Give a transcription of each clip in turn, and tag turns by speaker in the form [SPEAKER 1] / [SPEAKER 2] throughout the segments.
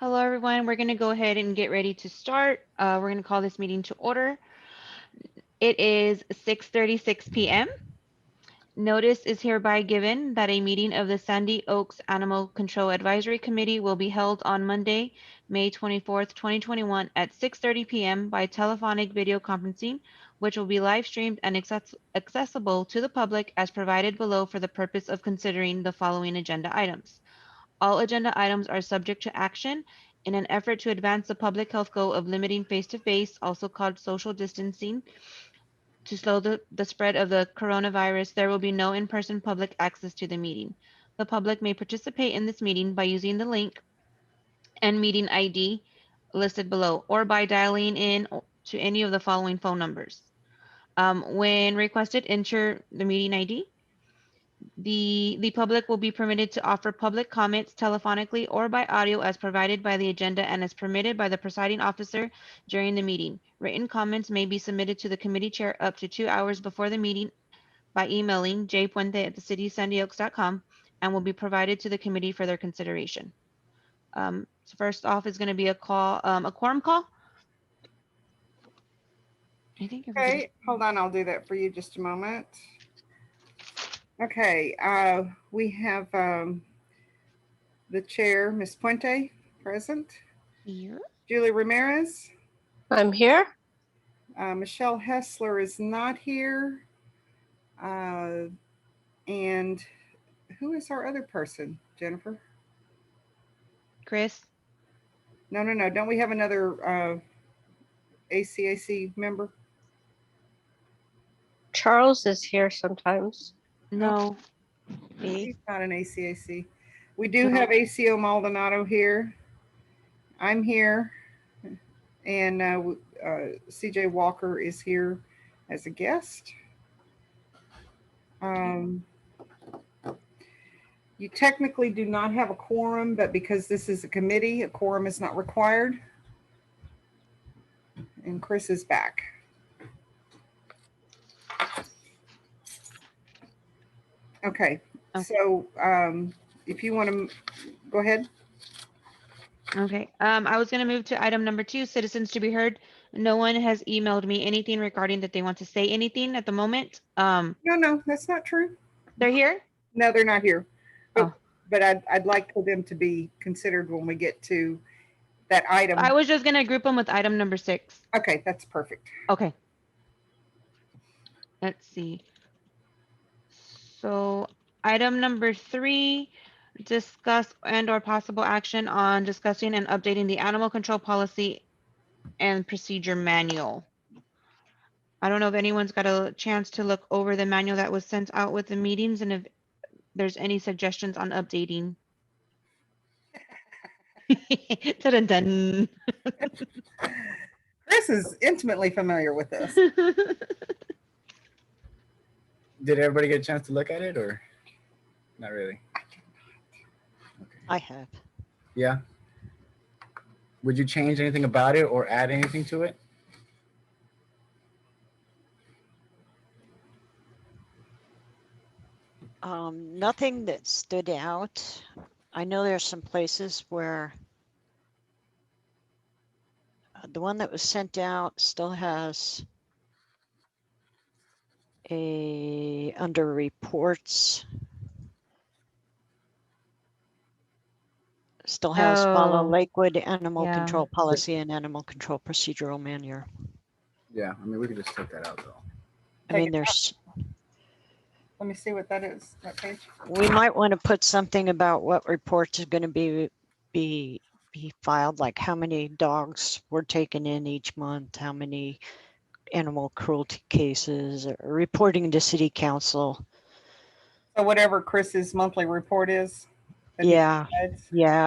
[SPEAKER 1] Hello, everyone. We're going to go ahead and get ready to start. We're going to call this meeting to order. It is 6:36 p.m. Notice is hereby given that a meeting of the Sandy Oaks Animal Control Advisory Committee will be held on Monday, May 24th, 2021 at 6:30 p.m. by telephonic video conferencing, which will be live streamed and accessible to the public as provided below for the purpose of considering the following agenda items. All agenda items are subject to action in an effort to advance the public health goal of limiting face-to-face, also called social distancing, to slow the spread of the coronavirus. There will be no in-person public access to the meeting. The public may participate in this meeting by using the link and meeting ID listed below, or by dialing in to any of the following phone numbers. When requested, enter the meeting ID. The public will be permitted to offer public comments telephonically or by audio as provided by the agenda and as permitted by the presiding officer during the meeting. Written comments may be submitted to the committee chair up to 2 hours before the meeting by emailing jpuente@thecityofsandyoaks.com and will be provided to the committee for their consideration. So first off is going to be a quorum call. I think everybody.
[SPEAKER 2] Okay, hold on. I'll do that for you just a moment. Okay, we have the chair, Ms. Puente, present.
[SPEAKER 1] Here.
[SPEAKER 2] Julie Ramirez.
[SPEAKER 3] I'm here.
[SPEAKER 2] Michelle Hessler is not here. And who is our other person, Jennifer?
[SPEAKER 1] Chris.
[SPEAKER 2] No. Don't we have another ACAC member?
[SPEAKER 3] Charles is here sometimes.
[SPEAKER 1] No.
[SPEAKER 2] He's not an ACAC. We do have ACO Maldonado here. I'm here. And CJ Walker is here as a guest. You technically do not have a quorum, but because this is a committee, a quorum is not required. And Chris is back. Okay. So if you want to go ahead.
[SPEAKER 1] Okay. I was going to move to item number 2, citizens to be heard. No one has emailed me anything regarding that they want to say anything at the moment.
[SPEAKER 2] No, that's not true.
[SPEAKER 1] They're here?
[SPEAKER 2] No, they're not here.
[SPEAKER 1] Oh.
[SPEAKER 2] But I'd like for them to be considered when we get to that item.
[SPEAKER 1] I was just going to group them with item number 6.
[SPEAKER 2] Okay, that's perfect.
[SPEAKER 1] Okay. Let's see. So item number 3, discuss and/or possible action on discussing and updating the animal control policy and procedure manual. I don't know if anyone's got a chance to look over the manual that was sent out with the meetings and if there's any suggestions on updating. Dun, dun.
[SPEAKER 2] Chris is intimately familiar with this.
[SPEAKER 4] Did everybody get a chance to look at it or not really? Okay.
[SPEAKER 5] I have.
[SPEAKER 4] Yeah. Would you change anything about it or add anything to it?
[SPEAKER 5] Nothing that stood out. I know there's some places where the one that was sent out still has under reports, still has follow Lakewood animal control policy and animal control procedural manual.
[SPEAKER 4] Yeah, I mean, we could just take that out though.
[SPEAKER 5] I mean, there's.
[SPEAKER 2] Let me see what that is, that page.
[SPEAKER 5] We might want to put something about what reports are going to be filed, like how many dogs were taken in each month, how many animal cruelty cases, or reporting to city council.
[SPEAKER 2] So whatever Chris's monthly report is.
[SPEAKER 5] Yeah,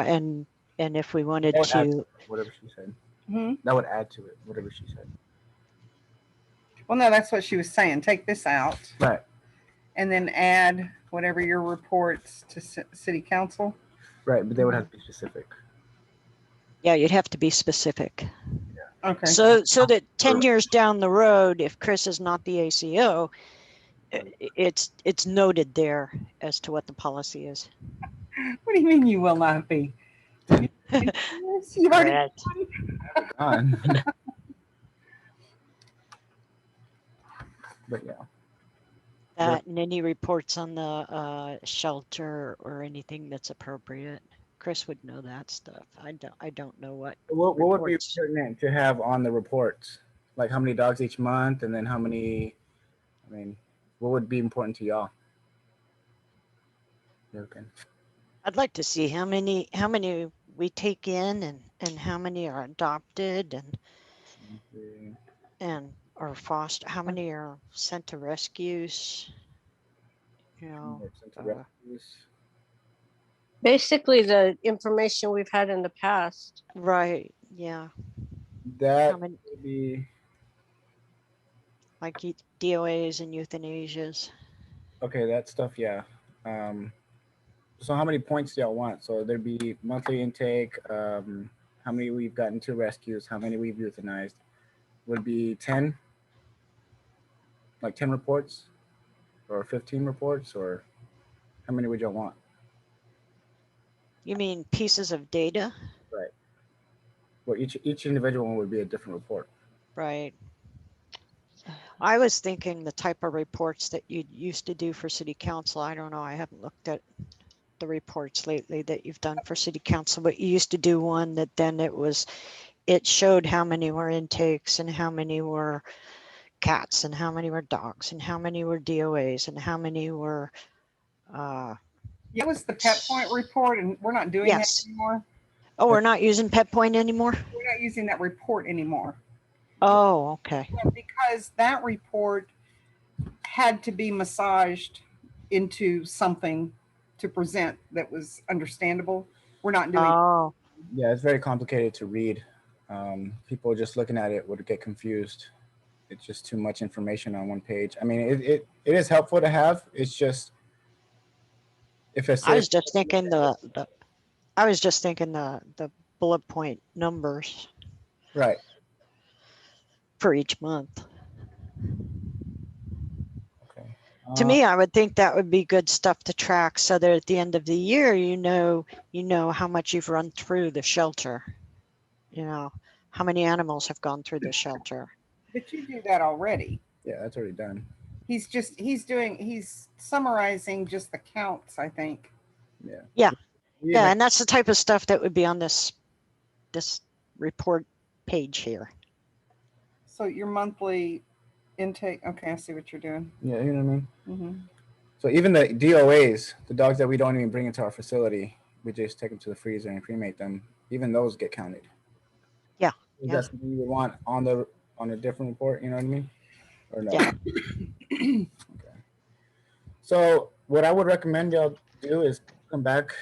[SPEAKER 5] and if we wanted to,
[SPEAKER 4] whatever she said.
[SPEAKER 2] Mm-hmm.
[SPEAKER 4] That would add to it, whatever she said.
[SPEAKER 2] Well, no, that's what she was saying. Take this out.
[SPEAKER 4] Right.
[SPEAKER 2] And then add whatever your reports to city council.
[SPEAKER 4] Right, but they would have to be specific.
[SPEAKER 5] Yeah, you'd have to be specific.
[SPEAKER 2] Yeah. Okay.
[SPEAKER 5] So that 10 years down the road, if Chris is not the ACO, it's noted there as to what the policy is.
[SPEAKER 2] What do you mean you will not be? You've already
[SPEAKER 3] Red.
[SPEAKER 4] on. But yeah,
[SPEAKER 5] That and any reports on the shelter or anything that's appropriate. Chris would know that stuff. I don't know what
[SPEAKER 4] what would be
[SPEAKER 5] reports.
[SPEAKER 4] pertinent to have on the reports? Like how many dogs each month, and then how many? I mean, what would be important to y'all? Okay.
[SPEAKER 5] I'd like to see how many we take in and how many are adopted and or foster, how many are sent to rescues, you know.
[SPEAKER 3] Basically, the information we've had in the past.
[SPEAKER 5] Right, yeah.
[SPEAKER 4] That
[SPEAKER 5] How many,
[SPEAKER 4] would be
[SPEAKER 5] like DOAs and euthanasias.
[SPEAKER 4] okay. That stuff, yeah. So how many points do y'all want? So there'd be monthly intake. How many we've gotten to rescues? How many we've euthanized? Would be 10, like 10 reports, or 15 reports, or how many would y'all want?
[SPEAKER 5] You mean pieces of data?
[SPEAKER 4] Right. Well, each individual one would be a different report.
[SPEAKER 5] Right. I was thinking the type of reports that you used to do for city council. I don't know. I haven't looked at the reports lately that you've done for city council, but you used to do one that then it showed how many were intakes and how many were cats and how many were dogs and how many were DOAs and how many were
[SPEAKER 2] It was the Pet Point report, and we're not doing
[SPEAKER 5] yes.
[SPEAKER 2] that anymore.
[SPEAKER 5] Oh, we're not using Pet Point anymore?
[SPEAKER 2] We're not using that report anymore.
[SPEAKER 5] Oh, okay.
[SPEAKER 2] Because that report had to be massaged into something to present that was understandable. We're not doing.
[SPEAKER 5] Oh,
[SPEAKER 4] Yeah, it's very complicated to read. People just looking at it would get confused. It's just too much information on one page. I mean, it is helpful to have. It's just if it's.
[SPEAKER 5] I was just thinking the bullet point numbers
[SPEAKER 4] Right.
[SPEAKER 5] for each month.
[SPEAKER 4] Okay.
[SPEAKER 5] To me, I would think that would be good stuff to track so that at the end of the year, you know how much you've run through the shelter, you know, how many animals have gone through the shelter.
[SPEAKER 2] But you do that already.
[SPEAKER 4] Yeah, that's already done.
[SPEAKER 2] He's summarizing just the counts, I think.
[SPEAKER 4] Yeah.
[SPEAKER 5] Yeah, and that's the type of stuff that would be on this report page here.
[SPEAKER 2] So your monthly intake. Okay, I see what you're doing.
[SPEAKER 4] Yeah, you know what I mean?
[SPEAKER 2] Mm-hmm.
[SPEAKER 4] So even the DOAs, the dogs that we don't even bring into our facility, we just take them to the freezer and cremate them. Even those get counted.
[SPEAKER 5] Yeah.
[SPEAKER 4] Is that something you would want on a different report? You know what I mean? Or no?
[SPEAKER 5] Yeah.
[SPEAKER 4] Okay. So what I would recommend y'all do is come back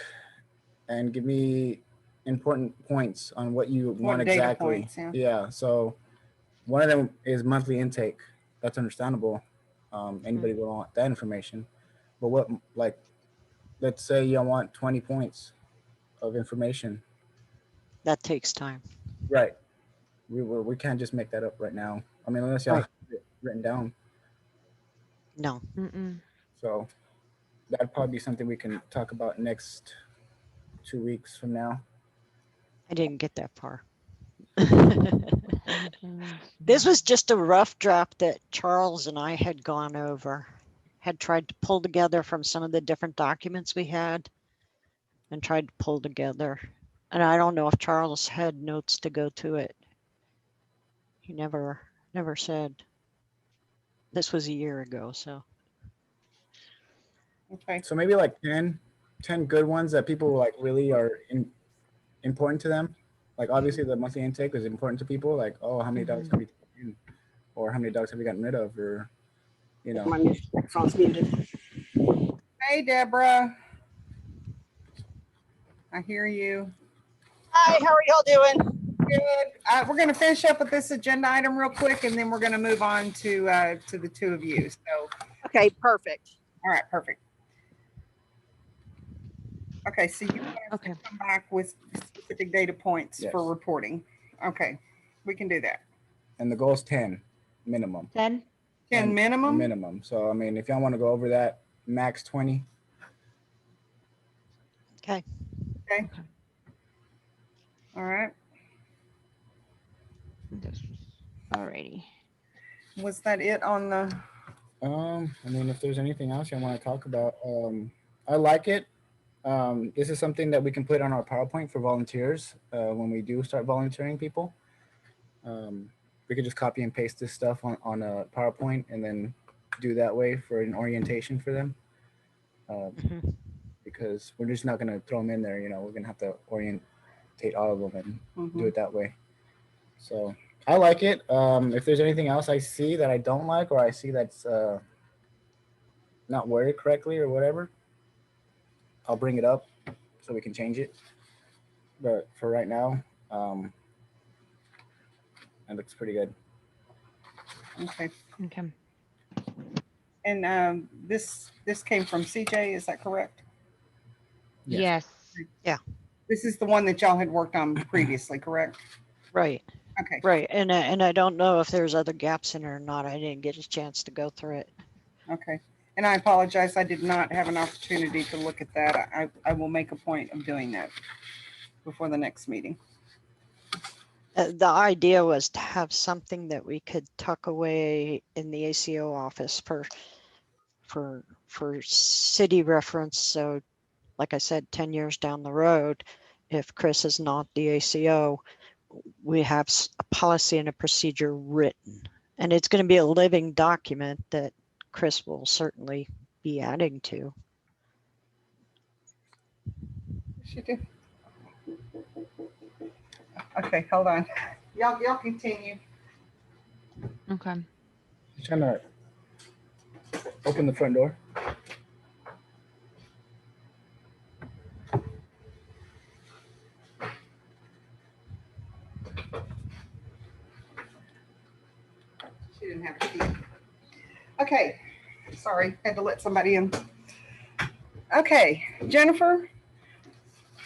[SPEAKER 4] and give me important points on what you want exactly.
[SPEAKER 2] Points, yeah.
[SPEAKER 4] Yeah. So one of them is monthly intake. That's understandable. Anybody will want that information. But what, like, let's say you want 20 points of information.
[SPEAKER 5] That takes time.
[SPEAKER 4] Right. We can't just make that up right now. I mean, unless y'all have it written down.
[SPEAKER 5] No.
[SPEAKER 1] Mm-mm.
[SPEAKER 4] So that'd probably be something we can talk about next 2 weeks from now.
[SPEAKER 5] I didn't get that far. This was just a rough draft that Charles and I had gone over, had tried to pull together from some of the different documents we had and tried to pull together. And I don't know if Charles had notes to go to it. He never said. This was a year ago, so.
[SPEAKER 2] Okay.
[SPEAKER 4] So maybe like 10 good ones that people like really are important to them. Like obviously the monthly intake is important to people. Like, oh, how many dogs have you taken in? Or how many dogs have you gotten rid of? Or, you know.
[SPEAKER 3] My microphone's muted.
[SPEAKER 2] Hey, Deborah. I hear you.
[SPEAKER 3] Hi, how are y'all doing?
[SPEAKER 2] Good. We're going to finish up with this agenda item real quick, and then we're going to move on to the two of you. So.
[SPEAKER 3] Okay, perfect.
[SPEAKER 2] All right, perfect. Okay, so you want to come back with specific data points for reporting. Okay, we can do that.
[SPEAKER 4] And the goal is 10 minimum.
[SPEAKER 1] 10?
[SPEAKER 2] 10 minimum?
[SPEAKER 4] Minimum. So, I mean, if y'all want to go over that, max 20.
[SPEAKER 5] Okay.
[SPEAKER 2] Okay. All right.
[SPEAKER 1] Alrighty.
[SPEAKER 2] Was that it on the?
[SPEAKER 4] I mean, if there's anything else you want to talk about, I like it. This is something that we can put on our PowerPoint for volunteers when we do start volunteering people. We could just copy and paste this stuff on a PowerPoint and then do that way for an orientation for them.
[SPEAKER 5] Mhm.
[SPEAKER 4] Because we're just not going to throw them in there. You know, we're going to have to orientate all of them and do it that way. So I like it. If there's anything else I see that I don't like, or I see that's not worded correctly or whatever, I'll bring it up so we can change it. But for right now, it looks pretty good.
[SPEAKER 2] Okay.
[SPEAKER 1] Okay.
[SPEAKER 2] And this came from CJ. Is that correct?
[SPEAKER 1] Yes.
[SPEAKER 2] This is the one that y'all had worked on previously, correct?
[SPEAKER 5] Right,
[SPEAKER 2] Okay.
[SPEAKER 5] right. And I don't know if there's other gaps in it or not. I didn't get a chance to go through it.
[SPEAKER 2] Okay. And I apologize. I did not have an opportunity to look at that. I will make a point of doing that before the next meeting.
[SPEAKER 5] The idea was to have something that we could tuck away in the ACO office for city reference. So like I said, 10 years down the road, if Chris is not the ACO, we have a policy and a procedure written. And it's going to be a living document that Chris will certainly be adding to.
[SPEAKER 2] She did. Okay, hold on. Y'all continue.
[SPEAKER 1] Okay.
[SPEAKER 4] Just trying to open the front door.
[SPEAKER 2] She didn't have a key. Okay, sorry, had to let somebody in. Okay, Jennifer,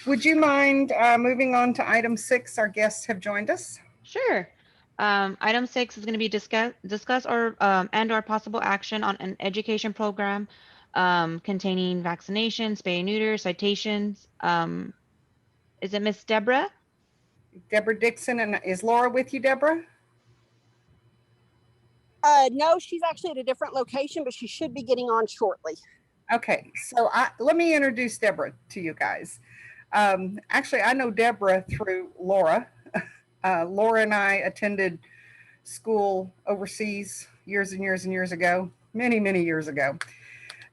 [SPEAKER 2] would you mind moving on to item 6? Our guests have joined us.
[SPEAKER 1] Sure. Item 6 is going to be discuss or and/or possible action on an education program containing vaccinations, spay and neuter, citations. Is it Miss Deborah?
[SPEAKER 2] Deborah Dixon, and is Laura with you, Deborah?
[SPEAKER 6] No, she's actually at a different location, but she should be getting on shortly.
[SPEAKER 2] Okay, so let me introduce Deborah to you guys. Actually, I know Deborah through Laura. Laura and I attended school overseas years and years and years ago, many, many years ago.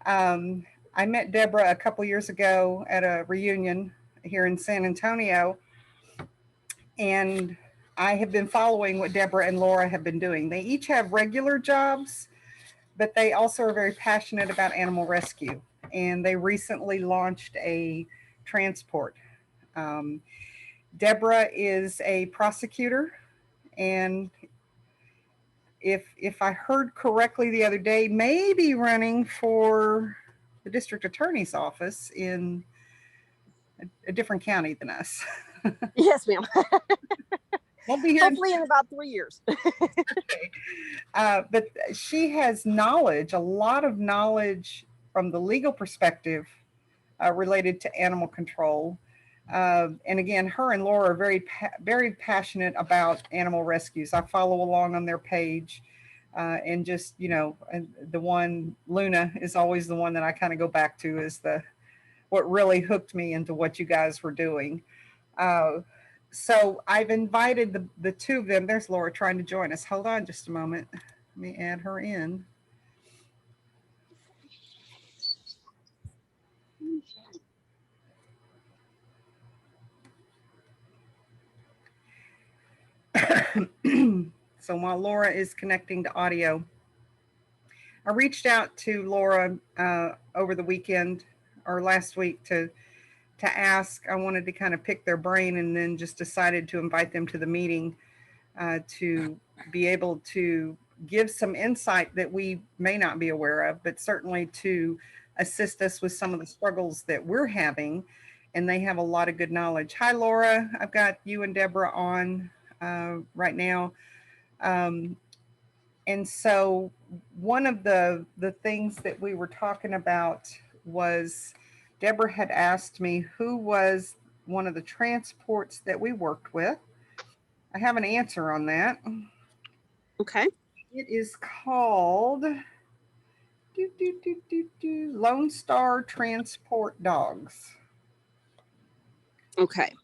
[SPEAKER 2] I met Deborah a couple years ago at a reunion here in San Antonio, and I have been following what Deborah and Laura have been doing. They each have regular jobs, but they also are very passionate about animal rescue, and they recently launched a transport. Deborah is a prosecutor, and if I heard correctly the other day, may be running for the district attorney's office in a different county than us.
[SPEAKER 6] Yes, ma'am.
[SPEAKER 2] Won't be here.
[SPEAKER 6] Hopefully in about 3 years.
[SPEAKER 2] Okay. But she has knowledge, a lot of knowledge from the legal perspective related to animal control. And again, her and Laura are very passionate about animal rescues. I follow along on their page. And just, you know, the one, Luna, is always the one that I kind of go back to as what really hooked me into what you guys were doing. So I've invited the two of them. There's Laura trying to join us. Hold on just a moment. Let me add her in. So while Laura is connecting to audio, I reached out to Laura over the weekend or last week to ask. I wanted to kind of pick their brain, and then just decided to invite them to the meeting to be able to give some insight that we may not be aware of, but certainly to assist us with some of the struggles that we're having. And they have a lot of good knowledge. Hi, Laura. I've got you and Deborah on right now. And so one of the things that we were talking about was Deborah had asked me who was one of the transports that we worked with. I have an answer on that.
[SPEAKER 6] Okay.
[SPEAKER 2] It is called Lone Star Transport Dogs.
[SPEAKER 6] Okay.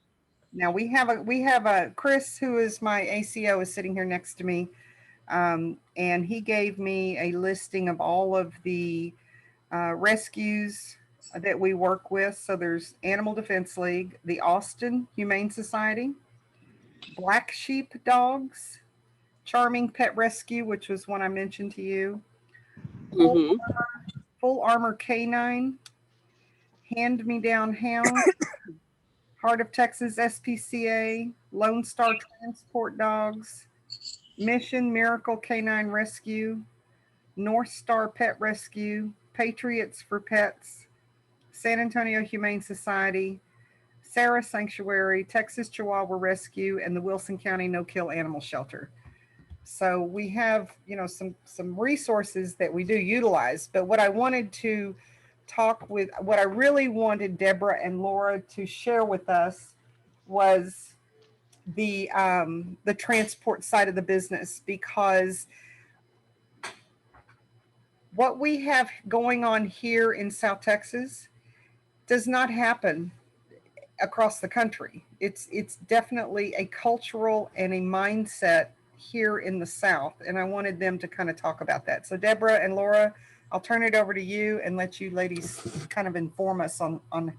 [SPEAKER 2] Now we have a Chris, who is my ACO, is sitting here next to me, and he gave me a listing of all of the rescues that we work with. So there's Animal Defense League, the Austin Humane Society, Black Sheep Dogs, Charming Pet Rescue, which was one I mentioned to you,
[SPEAKER 6] Mm-hmm.
[SPEAKER 2] Full Armor Canine, Hand Me Down Hound, Heart of Texas SPCA, Lone Star Transport Dogs, Mission Miracle Canine Rescue, North Star Pet Rescue, Patriots for Pets, San Antonio Humane Society, Sarah Sanctuary, Texas Chihuahua Rescue, and the Wilson County No Kill Animal Shelter. So we have, some resources that we do utilize. But what I wanted to what I really wanted Deborah and Laura to share with us was the transport side of the business, because what we have going on here in South Texas does not happen across the country. It's definitely a cultural and a mindset here in the South, and I wanted them to kind of talk about that. So Deborah and Laura, I'll turn it over to you and let you ladies kind of inform us on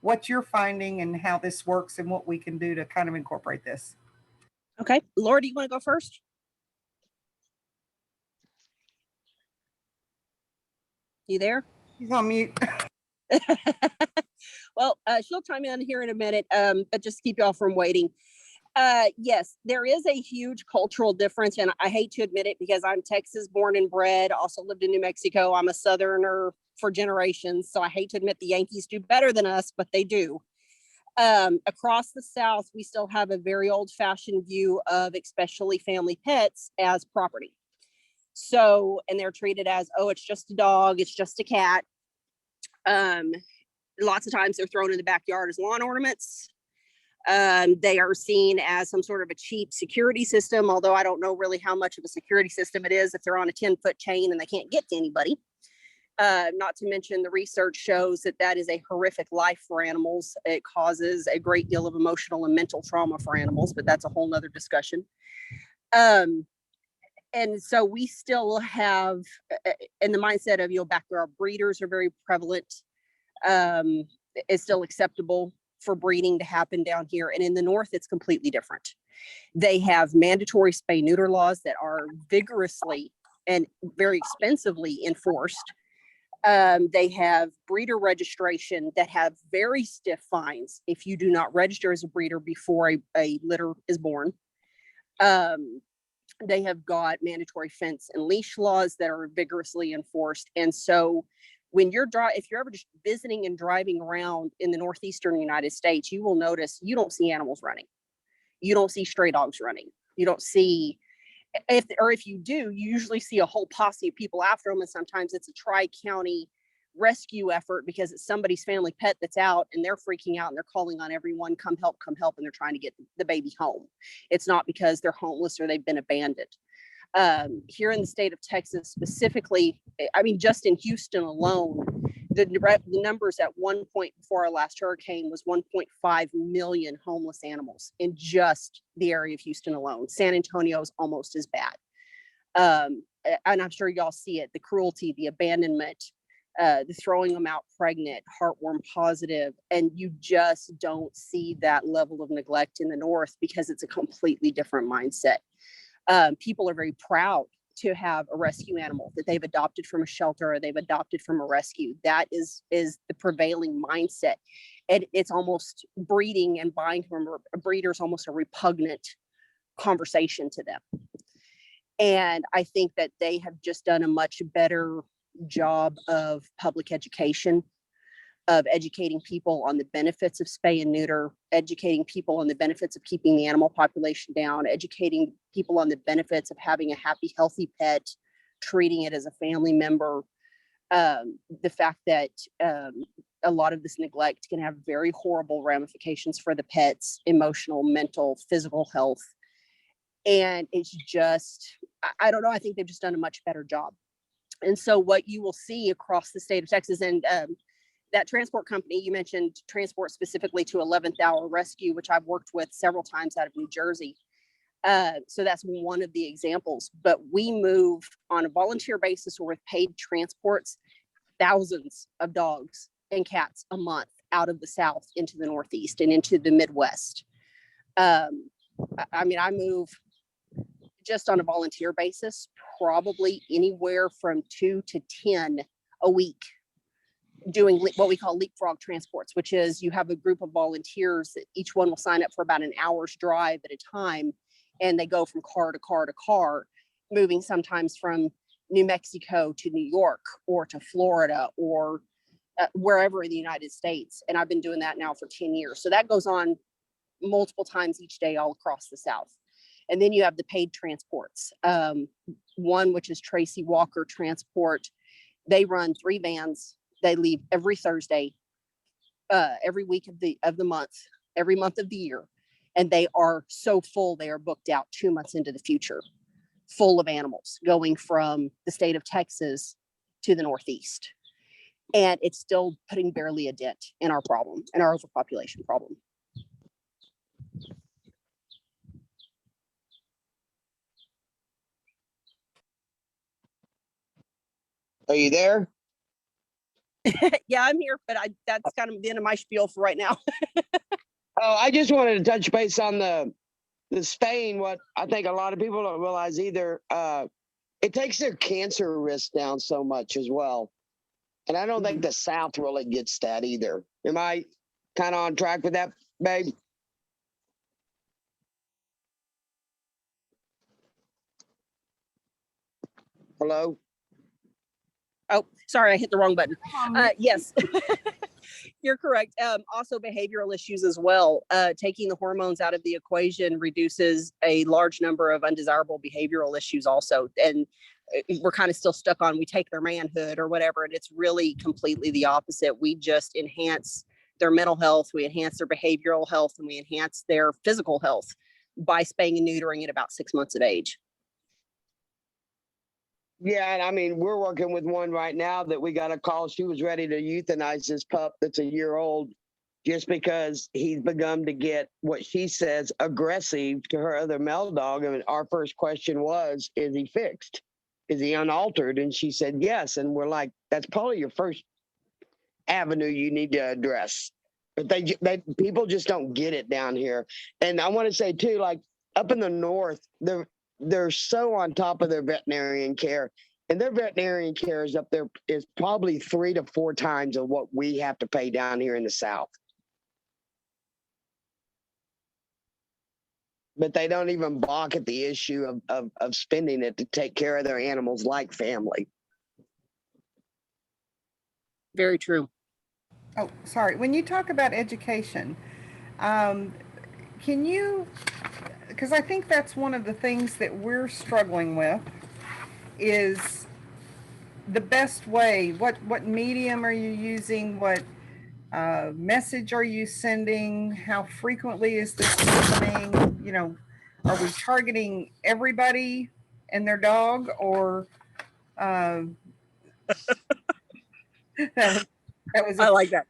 [SPEAKER 2] what you're finding and how this works and what we can do to kind of incorporate this.
[SPEAKER 6] Okay. Laura, do you want to go first? You there?
[SPEAKER 2] He's on mute.
[SPEAKER 6] Well, she'll chime in here in a minute, but just keep y'all from waiting. Yes, there is a huge cultural difference, and I hate to admit it because I'm Texas born and bred, also lived in New Mexico. I'm a Southerner for generations, so I hate to admit the Yankees do better than us, but they do. Across the South, we still have a very old-fashioned view of especially family pets as property. So, and they're treated as, oh, it's just a dog, it's just a cat. Lots of times they're thrown in the backyard as lawn ornaments. They are seen as some sort of a cheap security system, although I don't know really how much of a security system it is if they're on a 10-foot chain and they can't get to anybody. Not to mention the research shows that is a horrific life for animals. It causes a great deal of emotional and mental trauma for animals, but that's a whole nother discussion. And so we still have, in the mindset of, backyard breeders are very prevalent. It's still acceptable for breeding to happen down here. And in the North, it's completely different. They have mandatory spay neuter laws that are vigorously and very expensively enforced. They have breeder registration that have very stiff fines if you do not register as a breeder before a litter is born. They have got mandatory fence and leash laws that are vigorously enforced. And so when if you're ever just visiting and driving around in the northeastern United States, you will notice you don't see animals running. You don't see stray dogs running. You don't see, if you do, you usually see a whole posse of people after them. And sometimes it's a tri-county rescue effort because it's somebody's family pet that's out and they're freaking out and they're calling on everyone, come help, and they're trying to get the baby home. It's not because they're homeless or they've been abandoned. Here in the state of Texas specifically, I mean, just in Houston alone, the numbers at one point before our last hurricane was 1.5 million homeless animals in just the area of Houston alone. San Antonio is almost as bad. And I'm sure y'all see it, the cruelty, the abandonment, the throwing them out pregnant, heartworm positive, and you just don't see that level of neglect in the North because it's a completely different mindset. People are very proud to have a rescue animal that they've adopted from a shelter or they've adopted from a rescue. That is the prevailing mindset. And it's almost breeding and buying from a breeder is almost a repugnant conversation to them. And I think that they have just done a much better job of public education, of educating people on the benefits of spay and neuter, educating people on the benefits of keeping the animal population down, educating people on the benefits of having a happy, healthy pet, treating it as a family member. The fact that a lot of this neglect can have very horrible ramifications for the pet's emotional, mental, physical health. And it's just, I don't know, I think they've just done a much better job. And so what you will see across the state of Texas, and that transport company you mentioned, transport specifically to 11th Hour Rescue, which I've worked with several times out of New Jersey. So that's one of the examples. But we move on a volunteer basis or with paid transports, thousands of dogs and cats a month out of the South into the Northeast and into the Midwest. I mean, I move just on a volunteer basis, probably anywhere from 2 to 10 a week, doing what we call leapfrog transports, which is you have a group of volunteers that each one will sign up for about an hour's drive at a time. And they go from car to car to car, moving sometimes from New Mexico to New York or to Florida or wherever in the United States. And I've been doing that now for 10 years. So that goes on multiple times each day all across the South. And then you have the paid transports. One, which is Tracy Walker Transport. They run 3 vans. They leave every Thursday, every week of the month, every month of the year. And they are so full, they are booked out 2 months into the future, full of animals going from the state of Texas to the Northeast. And it's still putting barely a dent in our problem, in our overpopulation problem.
[SPEAKER 7] Are you there?
[SPEAKER 6] Yeah, I'm here, but that's kind of the end of my spiel for right now.
[SPEAKER 7] Oh, I just wanted to touch base on the spaying. What I think a lot of people don't realize either, it takes their cancer risk down so much as well. And I don't think the South really gets that either. Am I kind of on track with that, babe? Hello?
[SPEAKER 6] Oh, sorry, I hit the wrong button. Yes, you're correct. Also behavioral issues as well. Taking the hormones out of the equation reduces a large number of undesirable behavioral issues also. And we're kind of still stuck on, we take their manhood or whatever. And it's really completely the opposite. We just enhance their mental health, we enhance their behavioral health, and we enhance their physical health by spaying and neutering at about 6 months of age.
[SPEAKER 7] Yeah, and I mean, we're working with one right now that we got a call. She was ready to euthanize this pup that's a year old just because he's begun to get what she says aggressive to her other male dog. And our first question was, is he fixed? Is he unaltered? And she said, yes. And we're like, that's probably your first avenue you need to address. But they people just don't get it down here. And I want to say too, like up in the north, they're so on top of their veterinarian care, and their veterinarian care is up there is probably 3 to 4 times of what we have to pay down here in the South. But they don't even balk at the issue of spending it to take care of their animals like family.
[SPEAKER 6] Very true.
[SPEAKER 2] Oh, sorry. When you talk about education, can you, because I think that's one of the things that we're struggling with, is the best way. What medium are you using? What message are you sending? How frequently is this happening? You know, are we targeting everybody and their dog, or that was
[SPEAKER 6] I like that.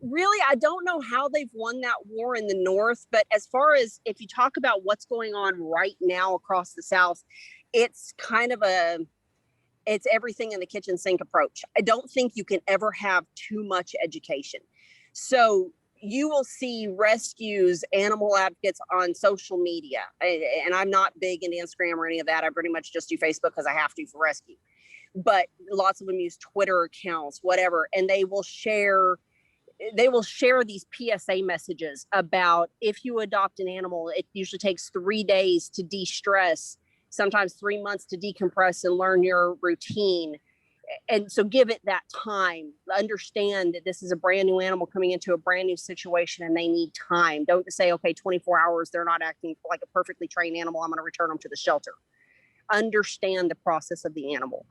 [SPEAKER 6] Really, I don't know how they've won that war in the North, but as far as if you talk about what's going on right now across the South, it's kind of it's everything in the kitchen sink approach. I don't think you can ever have too much education. So you will see rescues, animal advocates on social media. And I'm not big into Instagram or any of that. I pretty much just do Facebook because I have to for rescue. But lots of them use Twitter accounts, whatever, and they will share these PSA messages about if you adopt an animal, it usually takes 3 days to de-stress, sometimes 3 months to decompress and learn your routine. And so give it that time. Understand that this is a brand new animal coming into a brand new situation and they need time. Don't just say, okay, 24 hours, they're not acting like a perfectly trained animal, I'm going to return them to the shelter. Understand the process of the animal.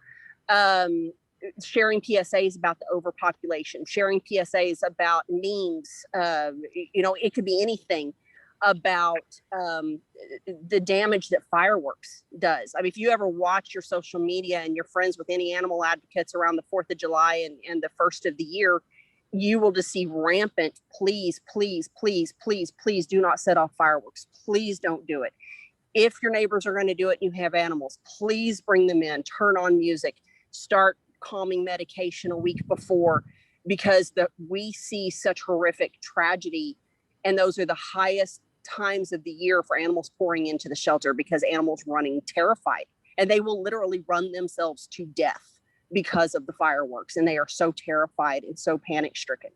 [SPEAKER 6] sharing PSAs about the overpopulation, sharing PSAs about memes. It could be anything about the damage that fireworks does. I mean, if you ever watch your social media and you're friends with any animal advocates around the 4th of July and the 1st of the year, you will just see rampant, please, please, please, please, please do not set off fireworks. Please don't do it. If your neighbors are going to do it and you have animals, please bring them in, turn on music, start calming medication a week before, because we see such horrific tragedy. And those are the highest times of the year for animals pouring into the shelter, because animals running terrified, and they will literally run themselves to death because of the fireworks. And they are so terrified and so panic stricken.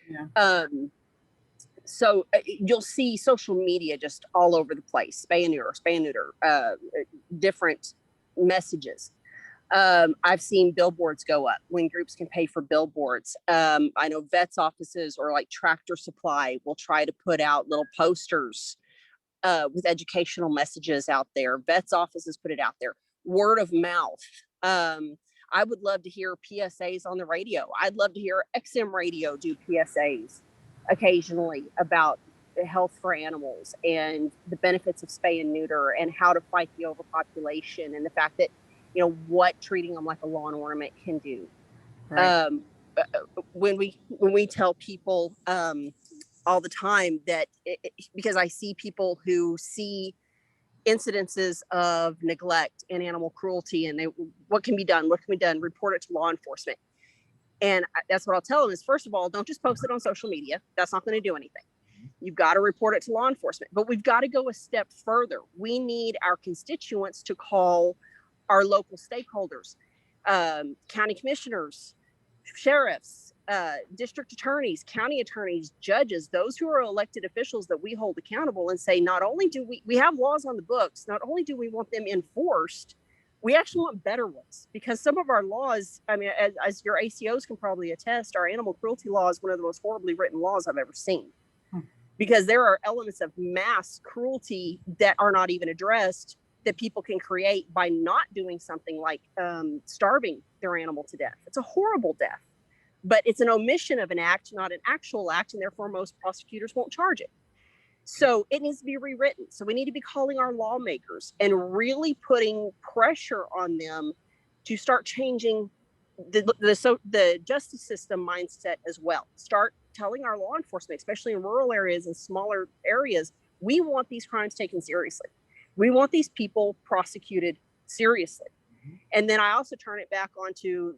[SPEAKER 2] Yeah.
[SPEAKER 6] So you'll see social media just all over the place, spay and neuter, different messages. I've seen billboards go up when groups can pay for billboards. I know vets offices or like Tractor Supply will try to put out little posters with educational messages out there. Vets offices put it out there. Word of mouth. I would love to hear PSAs on the radio. I'd love to hear XM radio do PSAs occasionally about health for animals and the benefits of spay and neuter and how to fight the overpopulation, and the fact that, what treating them like a lawn ornament can do.
[SPEAKER 2] Right.
[SPEAKER 6] When we tell people all the time that because I see people who see incidences of neglect and animal cruelty, and what can be done, report it to law enforcement. And that's what I'll tell them is, first of all, don't just post it on social media. That's not going to do anything. You've got to report it to law enforcement. But we've got to go a step further. We need our constituents to call our local stakeholders, county commissioners, sheriffs, district attorneys, county attorneys, judges, those who are elected officials that we hold accountable, and say, not only do we have laws on the books, not only do we want them enforced, we actually want better ones, because some of our laws, I mean, as your ACOs can probably attest, our animal cruelty law is one of the most horribly written laws I've ever seen, because there are elements of mass cruelty that are not even addressed that people can create by not doing something like starving their animal to death. It's a horrible death, but it's an omission of an act, not an actual act, and therefore most prosecutors won't charge it. So it needs to be rewritten. So we need to be calling our lawmakers and really putting pressure on them to start changing the justice system mindset as well. Start telling our law enforcement, especially in rural areas and smaller areas, we want these crimes taken seriously. We want these people prosecuted seriously. And then I also turn it back onto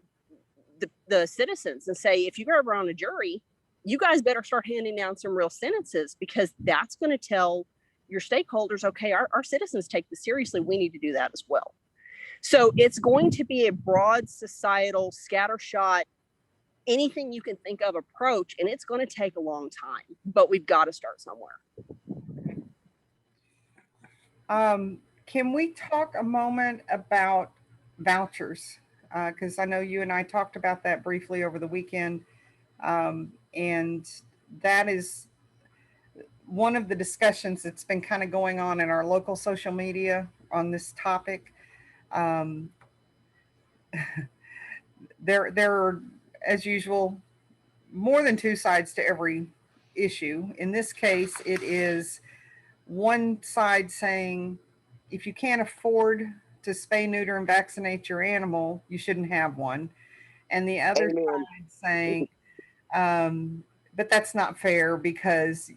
[SPEAKER 6] the citizens and say, if you're ever on a jury, you guys better start handing down some real sentences, because that's going to tell your stakeholders, okay, our citizens take this seriously. We need to do that as well. So it's going to be a broad societal scattershot, anything you can think of approach, and it's going to take a long time, but we've got to start somewhere.
[SPEAKER 2] Can we talk a moment about vouchers? Because I know you and I talked about that briefly over the weekend. And that is one of the discussions that's been kind of going on in our local social media on this topic. There are, as usual, more than two sides to every issue. In this case, it is one side saying, if you can't afford to spay, neuter, and vaccinate your animal, you shouldn't have one. And the other
[SPEAKER 7] Amen.
[SPEAKER 2] side saying, but that's not fair because,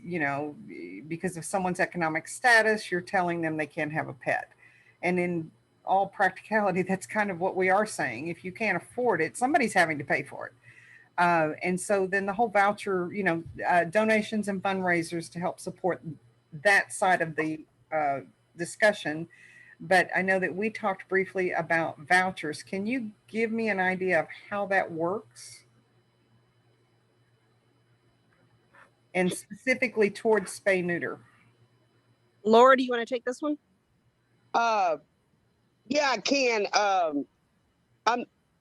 [SPEAKER 2] because of someone's economic status, you're telling them they can't have a pet. And in all practicality, that's kind of what we are saying. If you can't afford it, somebody's having to pay for it. And so then the whole voucher, donations and fundraisers to help support that side of the discussion. But I know that we talked briefly about vouchers. Can you give me an idea of how that works? And specifically towards spay neuter.
[SPEAKER 6] Laura, do you want to take this one?
[SPEAKER 7] Yeah, I can.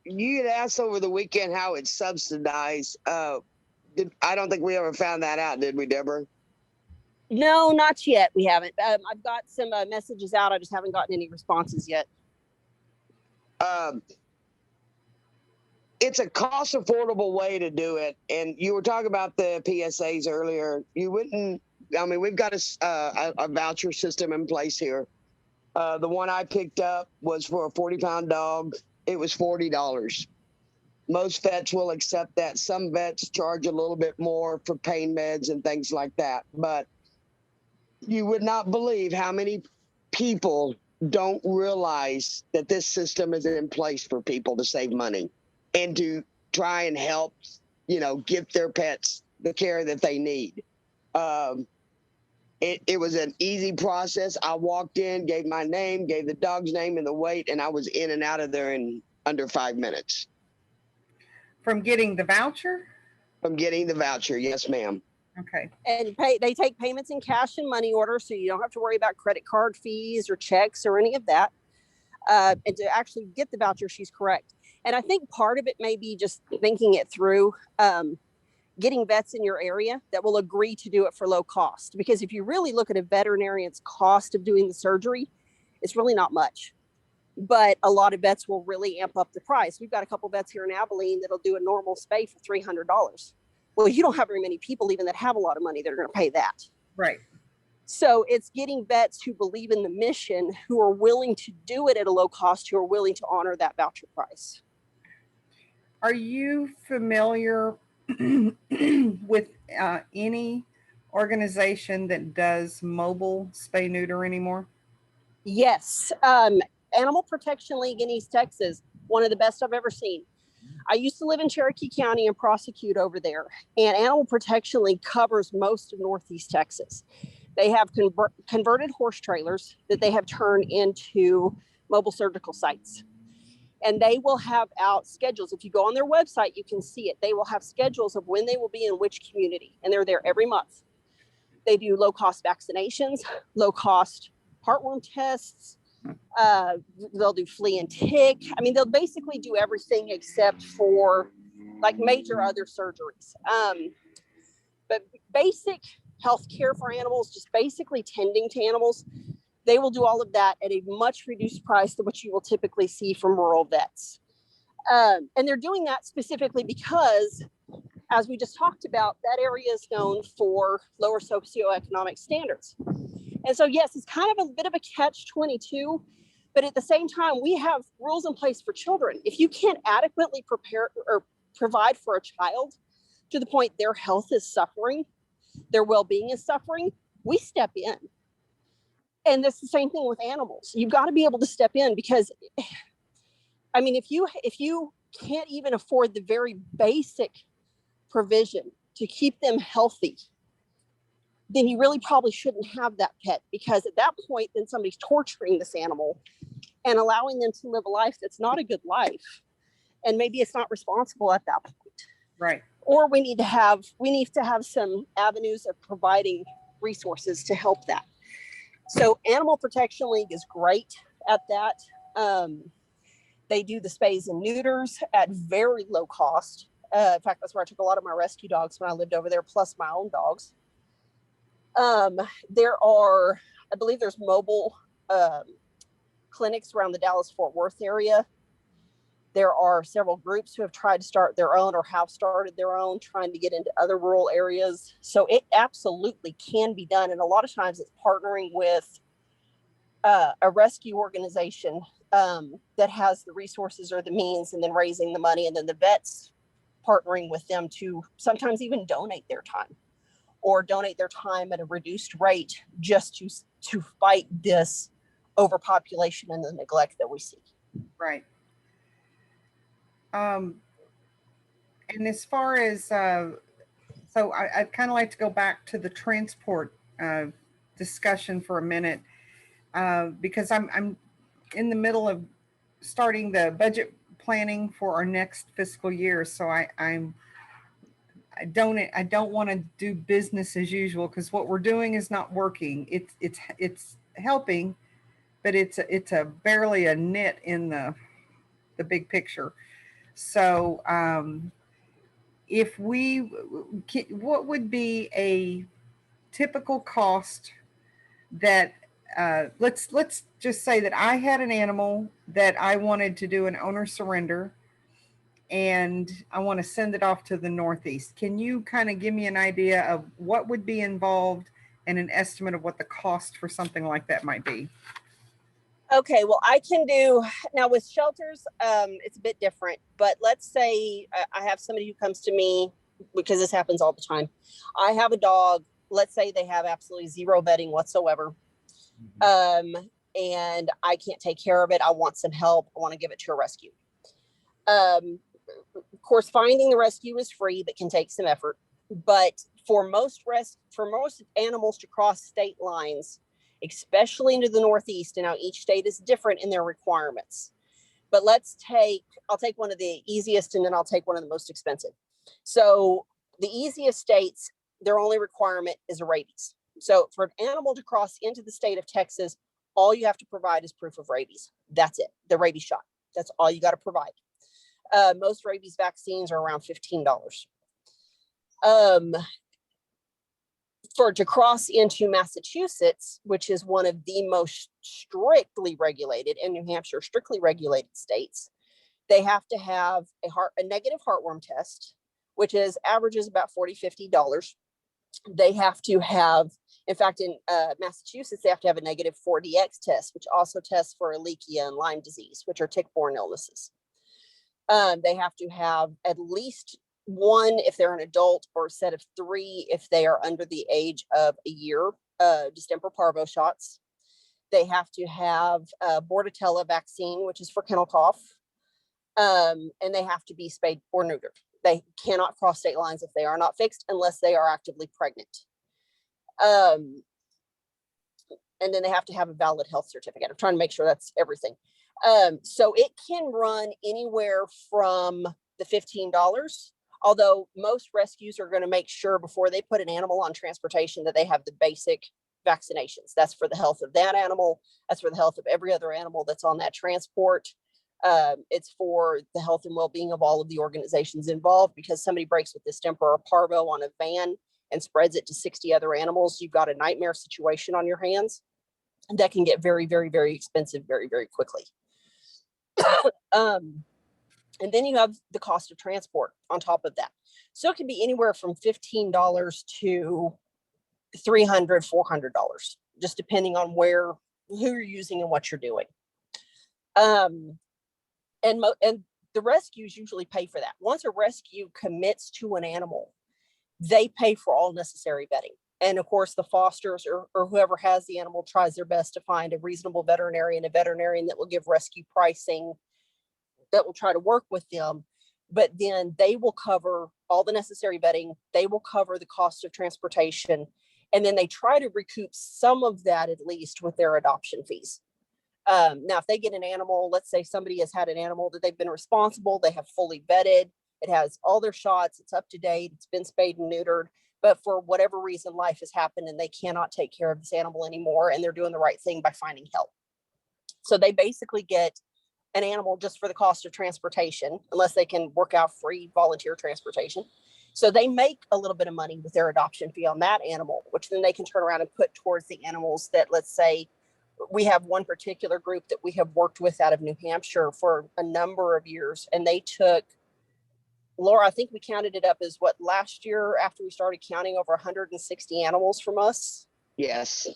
[SPEAKER 7] You had asked over the weekend how it's subsidized. I don't think we ever found that out, did we, Deborah?
[SPEAKER 6] No, not yet. We haven't. I've got some messages out. I just haven't gotten any responses yet.
[SPEAKER 7] it's a cost affordable way to do it. And you were talking about the PSAs earlier. You wouldn't. I mean, we've got a voucher system in place here. The one I picked up was for a 40-pound dog. It was $40. Most vets will accept that. Some vets charge a little bit more for pain meds and things like that. But you would not believe how many people don't realize that this system is in place for people to save money and to try and help, give their pets the care that they need. It was an easy process. I walked in, gave my name, gave the dog's name and the weight, and I was in and out of there in under 5 minutes.
[SPEAKER 2] From getting the voucher?
[SPEAKER 7] From getting the voucher, yes, ma'am.
[SPEAKER 2] Okay.
[SPEAKER 6] And they take payments in cash and money order, so you don't have to worry about credit card fees or checks or any of that. And to actually get the voucher, she's correct. And I think part of it may be just thinking it through, getting vets in your area that will agree to do it for low cost. Because if you really look at a veterinarian's cost of doing the surgery, it's really not much. But a lot of vets will really amp up the price. We've got a couple vets here in Abilene that'll do a normal spay for $300. Well, you don't have very many people even that have a lot of money that are going to pay that.
[SPEAKER 2] Right.
[SPEAKER 6] So it's getting vets who believe in the mission, who are willing to do it at a low cost, who are willing to honor that voucher price.
[SPEAKER 2] Are you familiar with any organization that does mobile spay neuter anymore?
[SPEAKER 6] Yes. Animal Protection League in East Texas, one of the best I've ever seen. I used to live in Cherokee County and prosecute over there, and Animal Protection League covers most of Northeast Texas. They have converted horse trailers that they have turned into mobile surgical sites. And they will have out schedules. If you go on their website, you can see it. They will have schedules of when they will be in which community, and they're there every month. They do low-cost vaccinations, low-cost heartworm tests. They'll do flea and tick. I mean, they'll basically do everything except for like major other surgeries. But basic health care for animals, just basically tending to animals, they will do all of that at a much reduced price than what you will typically see from rural vets. And they're doing that specifically because, as we just talked about, that area is known for lower socioeconomic standards. And so, yes, it's kind of a bit of a catch-22, but at the same time, we have rules in place for children. If you can't adequately prepare or provide for a child to the point their health is suffering, their well-being is suffering, we step in. And that's the same thing with animals. You've got to be able to step in because, I mean, if you can't even afford the very basic provision to keep them healthy, then you really probably shouldn't have that pet, because at that point, then somebody's torturing this animal and allowing them to live a life that's not a good life. And maybe it's not responsible at that point.
[SPEAKER 2] Right. Or
[SPEAKER 6] we need to have some avenues of providing resources to help that. So Animal Protection League is great at that. They do the spays and neuters at very low cost. In fact, that's where I took a lot of my rescue dogs when I lived over there, plus my own dogs. There are, I believe there's mobile clinics around the Dallas-Fort Worth area. There are several groups who have tried to start their own or have started their own, trying to get into other rural areas. So it absolutely can be done. And a lot of times it's partnering with a rescue organization that has the resources or the means, and then raising the money, and then the vets partnering with them to sometimes even donate their time at a reduced rate just to fight this overpopulation and the neglect that we see.
[SPEAKER 2] Right. And as far as, so I'd kind of like to go back to the transport discussion for a minute, because I'm in the middle of starting the budget planning for our next fiscal year. So I don't want to do business as usual, because what we're doing is not working. It's helping, but it's a barely a nit in the big picture. So what would be a typical cost that let's just say that I had an animal that I wanted to do an owner surrender, and I want to send it off to the Northeast. Can you kind of give me an idea of what would be involved and an estimate of what the cost for something like that might be?
[SPEAKER 6] Okay, well, I can do now with shelters. It's a bit different, but let's say I have somebody who comes to me because this happens all the time. I have a dog. Let's say they have absolutely zero bedding whatsoever, and I can't take care of it. I want some help. I want to give it to a rescue. Of course, finding the rescue is free, but can take some effort. But for most animals to cross state lines, especially into the Northeast, and now each state is different in their requirements. But I'll take one of the easiest and then I'll take one of the most expensive. So the easiest states, their only requirement is a rabies. So for an animal to cross into the state of Texas, all you have to provide is proof of rabies. That's it, the rabies shot. That's all you got to provide. Most rabies vaccines are around $15. To cross into Massachusetts, which is one of the most strictly regulated, and New Hampshire strictly regulated states, they have to have a negative heartworm test, which averages about $40-50. They have to have, in fact, in Massachusetts, they have to have a negative 4DX test, which also tests for Ehrlichia and Lyme disease, which are tick-borne illnesses. They have to have at least one if they're an adult, or a set of 3 if they are under the age of a year, distemper parvo shots. They have to have a Bordetella vaccine, which is for kennel cough, and they have to be spayed or neutered. They cannot cross state lines if they are not fixed unless they are actively pregnant. And then they have to have a valid health certificate. I'm trying to make sure that's everything. So it can run anywhere from the $15, although most rescues are going to make sure before they put an animal on transportation that they have the basic vaccinations. That's for the health of that animal. That's for the health of every other animal that's on that transport. It's for the health and well-being of all of the organizations involved, because somebody breaks with distemper or parvo on a van and spreads it to 60 other animals, you've got a nightmare situation on your hands that can get very, very, very expensive very, very quickly. And then you have the cost of transport on top of that. So it can be anywhere from $15 to $300, $400, just depending on who you're using and what you're doing. And the rescues usually pay for that. Once a rescue commits to an animal, they pay for all necessary vetting. And of course, the fosters or whoever has the animal tries their best to find a reasonable veterinarian, that will give rescue pricing, that will try to work with them. But then they will cover all the necessary vetting. They will cover the cost of transportation. And then they try to recoup some of that, at least, with their adoption fees. Now, if they get an animal, let's say somebody has had an animal that they've been responsible, they have fully vetted, it has all their shots, it's up to date, it's been spayed and neutered, but for whatever reason, life has happened and they cannot take care of this animal anymore, and they're doing the right thing by finding help. So they basically get an animal just for the cost of transportation, unless they can work out free volunteer transportation. So they make a little bit of money with their adoption fee on that animal, which then they can turn around and put towards the animals that, let's say, we have one particular group that we have worked with out of New Hampshire for a number of years. And they took, Laura, I think we counted it up as what, last year after we started counting, over 160 animals from us.
[SPEAKER 7] Yes.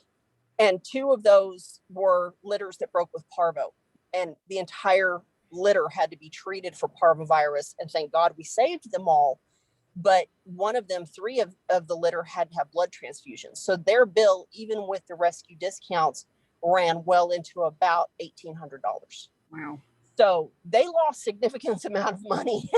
[SPEAKER 6] And 2 of those were litters that broke with parvo. And the entire litter had to be treated for parvovirus. And thank God we saved them all. But one of them, 3 of the litter had to have blood transfusions. So their bill, even with the rescue discounts, ran well into about $1,800.
[SPEAKER 2] Wow.
[SPEAKER 6] So they lost significant amount of money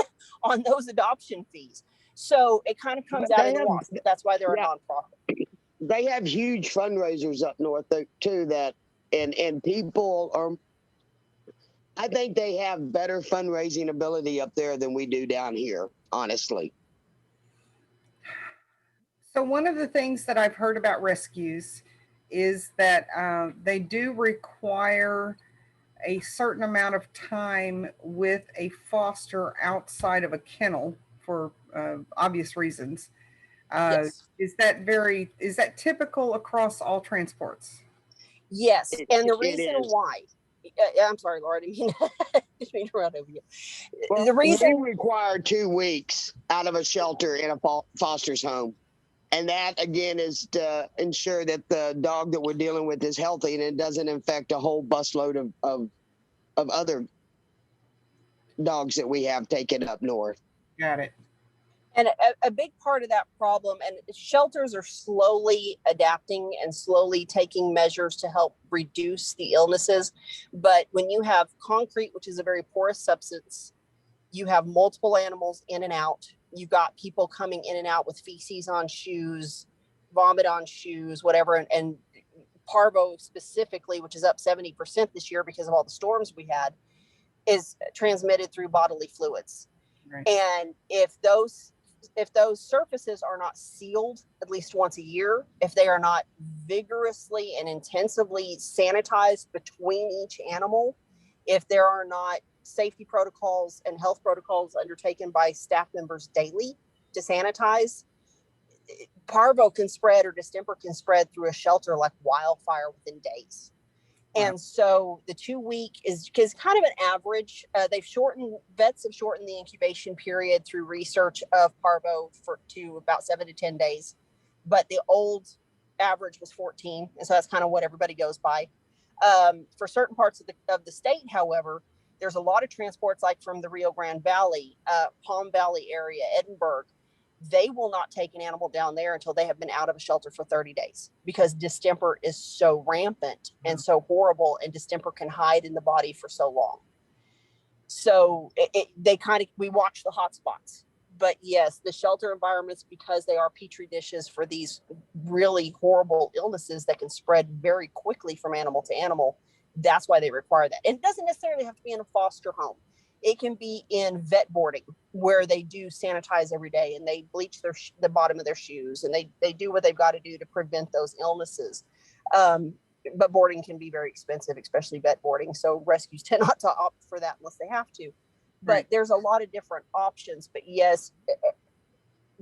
[SPEAKER 6] on those adoption fees. So it kind of comes out in the wash. That's why they're a nonprofit.
[SPEAKER 7] They have huge fundraisers up north too, that and people are, I think they have better fundraising ability up there than we do down here, honestly.
[SPEAKER 2] So one of the things that I've heard about rescues is that they do require a certain amount of time with a foster outside of a kennel for obvious reasons.
[SPEAKER 6] Yes.
[SPEAKER 2] Is that typical across all transports?
[SPEAKER 6] Yes. And the reason why Yeah, I'm sorry, Laura. I didn't mean, didn't mean to run over you.
[SPEAKER 7] Well,
[SPEAKER 6] The reason
[SPEAKER 7] we require 2 weeks out of a shelter in a foster's home. And that, again, is to ensure that the dog that we're dealing with is healthy and it doesn't infect a whole busload of other dogs that we have taken up north.
[SPEAKER 2] Got it.
[SPEAKER 6] And a big part of that problem, and shelters are slowly adapting and slowly taking measures to help reduce the illnesses. But when you have concrete, which is a very porous substance, you have multiple animals in and out. You've got people coming in and out with feces on shoes, vomit on shoes, whatever. And parvo specifically, which is up 70% this year because of all the storms we had, is transmitted through bodily fluids.
[SPEAKER 2] Right.
[SPEAKER 6] And if those surfaces are not sealed at least once a year, if they are not vigorously and intensively sanitized between each animal, if there are not safety protocols and health protocols undertaken by staff members daily to sanitize, parvo can spread or distemper can spread through a shelter like wildfire within days. And so the 2 week is kind of an average. Vets have shortened the incubation period through research of parvo to about 7 to 10 days. But the old average was 14. And so that's kind of what everybody goes by. For certain parts of the state, however, there's a lot of transports like from the Rio Grande Valley, Palm Valley area, Edinburgh. They will not take an animal down there until they have been out of a shelter for 30 days because distemper is so rampant and so horrible, and distemper can hide in the body for so long. So we watch the hot spots. But yes, the shelter environments, because they are petri dishes for these really horrible illnesses that can spread very quickly from animal to animal, that's why they require that. And it doesn't necessarily have to be in a foster home. It can be in vet boarding, where they do sanitize every day and they bleach the bottom of their shoes, and they do what they've got to do to prevent those illnesses. But boarding can be very expensive, especially vet boarding. So rescues tend not to opt for that unless they have to. But
[SPEAKER 2] Right.
[SPEAKER 6] there's a lot of different options. But yes,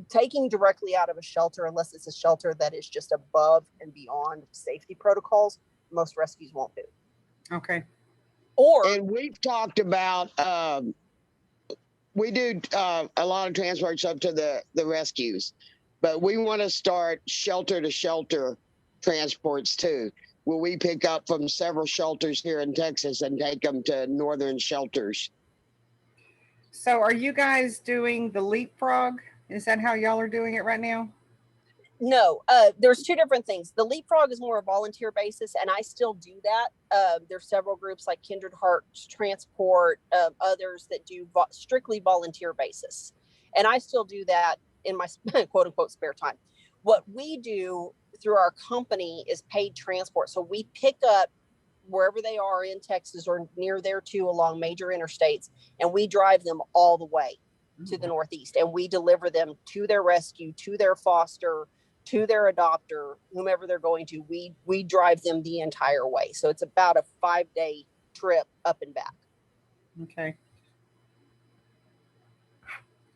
[SPEAKER 6] taking directly out of a shelter, unless it's a shelter that is just above and beyond safety protocols, most rescues won't do.
[SPEAKER 2] Okay.
[SPEAKER 7] And we've talked about we do a lot of transports up to the rescues, but we want to start shelter to shelter transports too, where we pick up from several shelters here in Texas and take them to northern shelters.
[SPEAKER 2] So are you guys doing the leapfrog? Is that how y'all are doing it right now?
[SPEAKER 6] No, there's two different things. The leapfrog is more a volunteer basis, and I still do that. There's several groups like Kindred Hearts Transport, others that do strictly volunteer basis. And I still do that in my quote unquote spare time. What we do through our company is paid transport. So we pick up wherever they are in Texas or near there too, along major interstates, and we drive them all the way to the Northeast, and we deliver them to their rescue, to their foster, to their adopter, whomever they're going to. We drive them the entire way. So it's about a 5-day trip up and back.
[SPEAKER 2] Okay.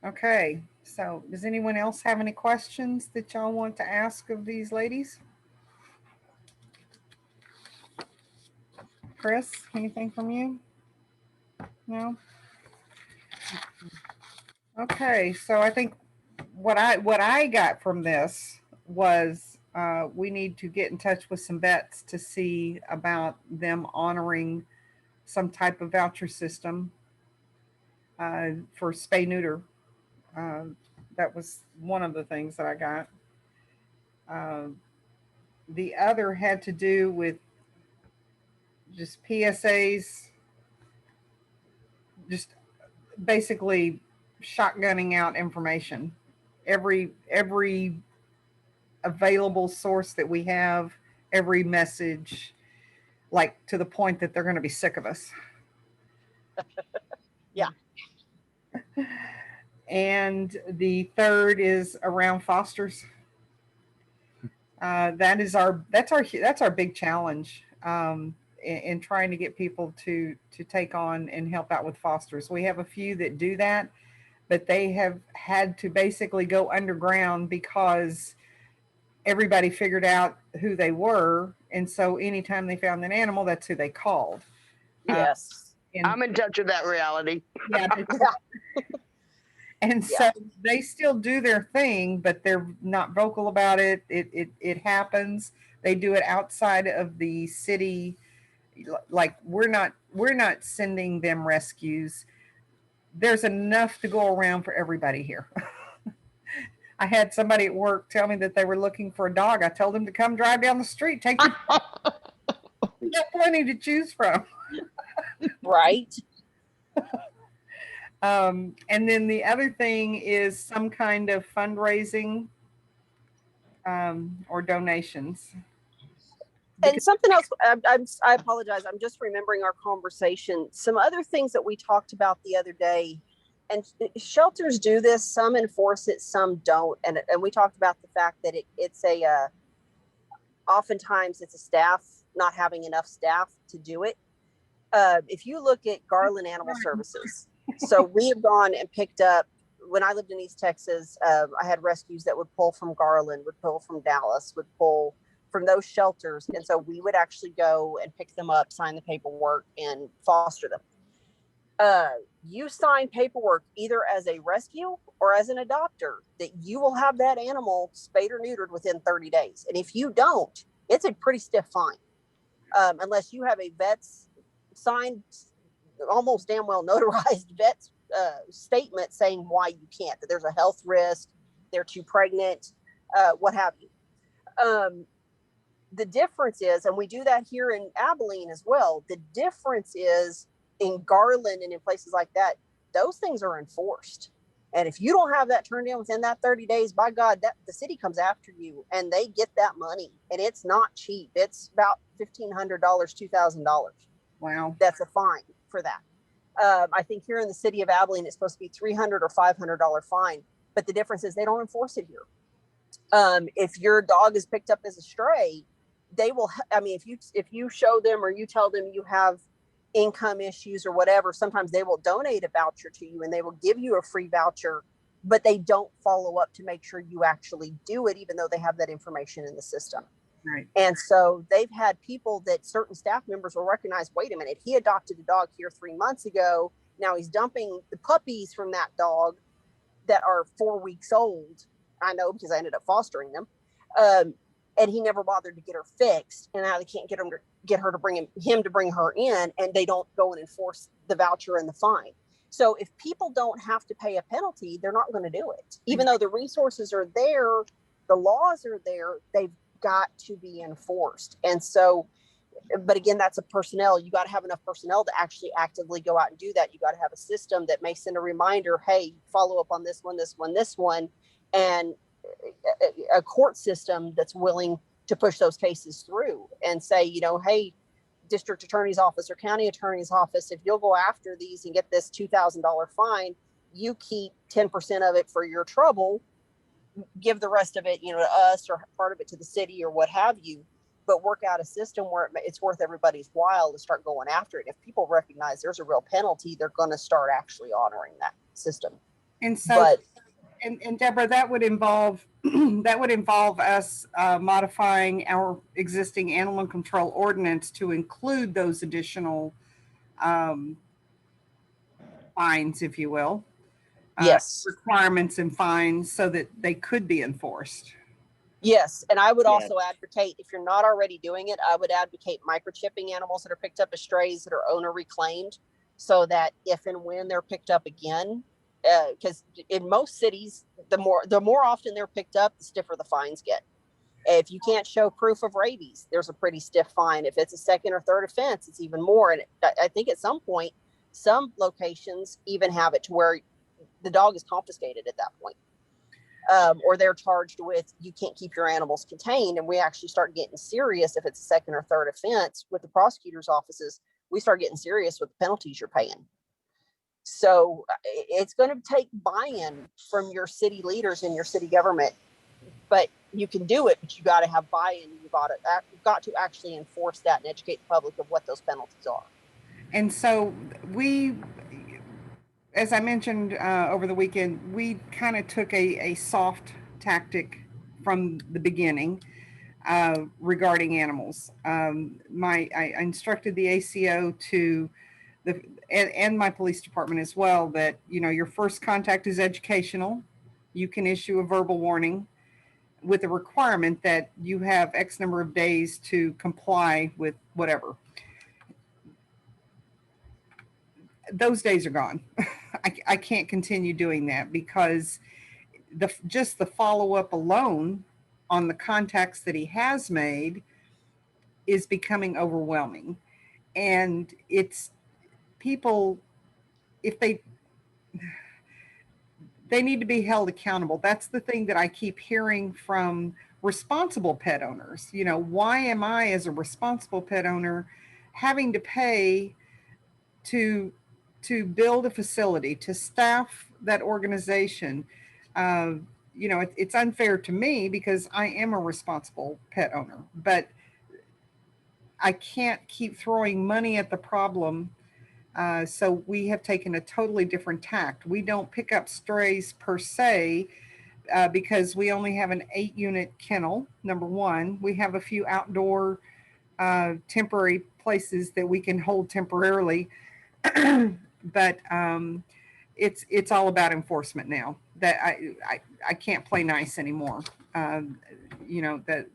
[SPEAKER 2] Okay. So does anyone else have any questions that y'all want to ask of these ladies? Chris, anything from you? No? Okay. So I think what I got from this was we need to get in touch with some vets to see about them honoring some type of voucher system for spay neuter. That was one of the things that I got. The other had to do with just PSAs, just basically shotgunning out information. Every available source that we have, every message, like to the point that they're going to be sick of us.
[SPEAKER 6] Yeah.
[SPEAKER 2] And the third is around fosters. That's our big challenge in trying to get people to take on and help out with fosters. We have a few that do that, but they have had to basically go underground because everybody figured out who they were, and so anytime they found an animal, that's who they called.
[SPEAKER 6] Yes.
[SPEAKER 2] And
[SPEAKER 7] I'm in touch with that reality.
[SPEAKER 2] yeah, and
[SPEAKER 6] Yeah.
[SPEAKER 2] so they still do their thing, but they're not vocal about it. It happens. They do it outside of the city. Like we're not sending them rescues. There's enough to go around for everybody here. I had somebody at work tell me that they were looking for a dog. I told them to come drive down the street. Take your you got plenty to choose from.
[SPEAKER 6] Right.
[SPEAKER 2] And then the other thing is some kind of fundraising or donations.
[SPEAKER 6] And something else, I apologize. I'm just remembering our conversation. Some other things that we talked about the other day, and shelters do this. Some enforce it, some don't. And we talked about the fact that it's oftentimes it's a staff not having enough staff to do it. If you look at Garland Animal Services, so we have gone and picked up. When I lived in East Texas, I had rescues that would pull from Garland, would pull from Dallas, would pull from those shelters. And so we would actually go and pick them up, sign the paperwork, and foster them. You sign paperwork either as a rescue or as an adopter that you will have that animal spayed or neutered within 30 days. And if you don't, it's a pretty stiff fine. Unless you have a vet's signed, almost damn well notarized vet's statement saying why you can't, that there's a health risk, they're too pregnant, what have you. The difference is, and we do that here in Abilene as well, the difference is in Garland and in places like that, those things are enforced. And if you don't have that turned in within that 30 days, by God, that the city comes after you and they get that money. And it's not cheap. It's about $1,500, $2,000.
[SPEAKER 2] Wow.
[SPEAKER 6] That's a fine for that. I think here in the city of Abilene, it's supposed to be $300 or $500 fine. But the difference is they don't enforce it here. If your dog is picked up as a stray, they will, I mean, if you show them or you tell them you have income issues or whatever, sometimes they will donate a voucher to you and they will give you a free voucher, but they don't follow up to make sure you actually do it, even though they have that information in the system.
[SPEAKER 2] Right.
[SPEAKER 6] And so they've had people that certain staff members will recognize, wait a minute, he adopted a dog here 3 months ago. Now he's dumping the puppies from that dog that are 4 weeks old. I know because I ended up fostering them. And he never bothered to get her fixed. And now they can't get her to bring him to bring her in, and they don't go and enforce the voucher and the fine. So if people don't have to pay a penalty, they're not going to do it. Even though the resources are there, the laws are there, they've got to be enforced. And so, but again, that's a personnel. You got to have enough personnel to actually actively go out and do that. You got to have a system that may send a reminder, hey, follow up on this one, and a court system that's willing to push those cases through and say, you know, hey, district attorney's office or county attorney's office, if you'll go after these and get this $2,000 fine, you keep 10% of it for your trouble, give the rest of it, you know, to us or part of it to the city or what have you, but work out a system where it's worth everybody's while to start going after it. If people recognize there's a real penalty, they're going to start actually honoring that system.
[SPEAKER 2] And so, and Deborah, that would involve us modifying our existing animal control ordinance to include those additional fines, if you will.
[SPEAKER 6] Yes.
[SPEAKER 2] Requirements and fines so that they could be enforced.
[SPEAKER 6] Yes. And I would also advocate, if you're not already doing it, I would advocate microchipping animals that are picked up as strays that are owner reclaimed, so that if and when they're picked up again, because in most cities, the more often they're picked up, the stiffer the fines get. If you can't show proof of rabies, there's a pretty stiff fine. If it's a second or third offense, it's even more. And I think at some point, some locations even have it to where the dog is confiscated at that point. Or they're charged with, you can't keep your animals contained. And we actually start getting serious if it's a second or third offense with the prosecutor's offices. We start getting serious with the penalties you're paying. So it's going to take buy-in from your city leaders and your city government, but you can do it, but you got to have buy-in. You've got to actually enforce that and educate the public of what those penalties are.
[SPEAKER 2] And so we, as I mentioned over the weekend, we kind of took a soft tactic from the beginning. regarding animals. I instructed the ACO to and my police department as well that, you know, your first contact is educational. You can issue a verbal warning with the requirement that you have X number of days to comply with whatever. Those days are gone. I can't continue doing that because just the follow up alone on the contacts that he has made is becoming overwhelming. And it's people, if they need to be held accountable. That's the thing that I keep hearing from responsible pet owners. You know, why am I, as a responsible pet owner, having to pay to build a facility, to staff that organization? You know, it's unfair to me because I am a responsible pet owner, but I can't keep throwing money at the problem. So we have taken a totally different tact. We don't pick up strays per se because we only have an 8-unit kennel. Number one, we have a few outdoor temporary places that we can hold temporarily, but it's all about enforcement now. That I can't play nice anymore. You know, that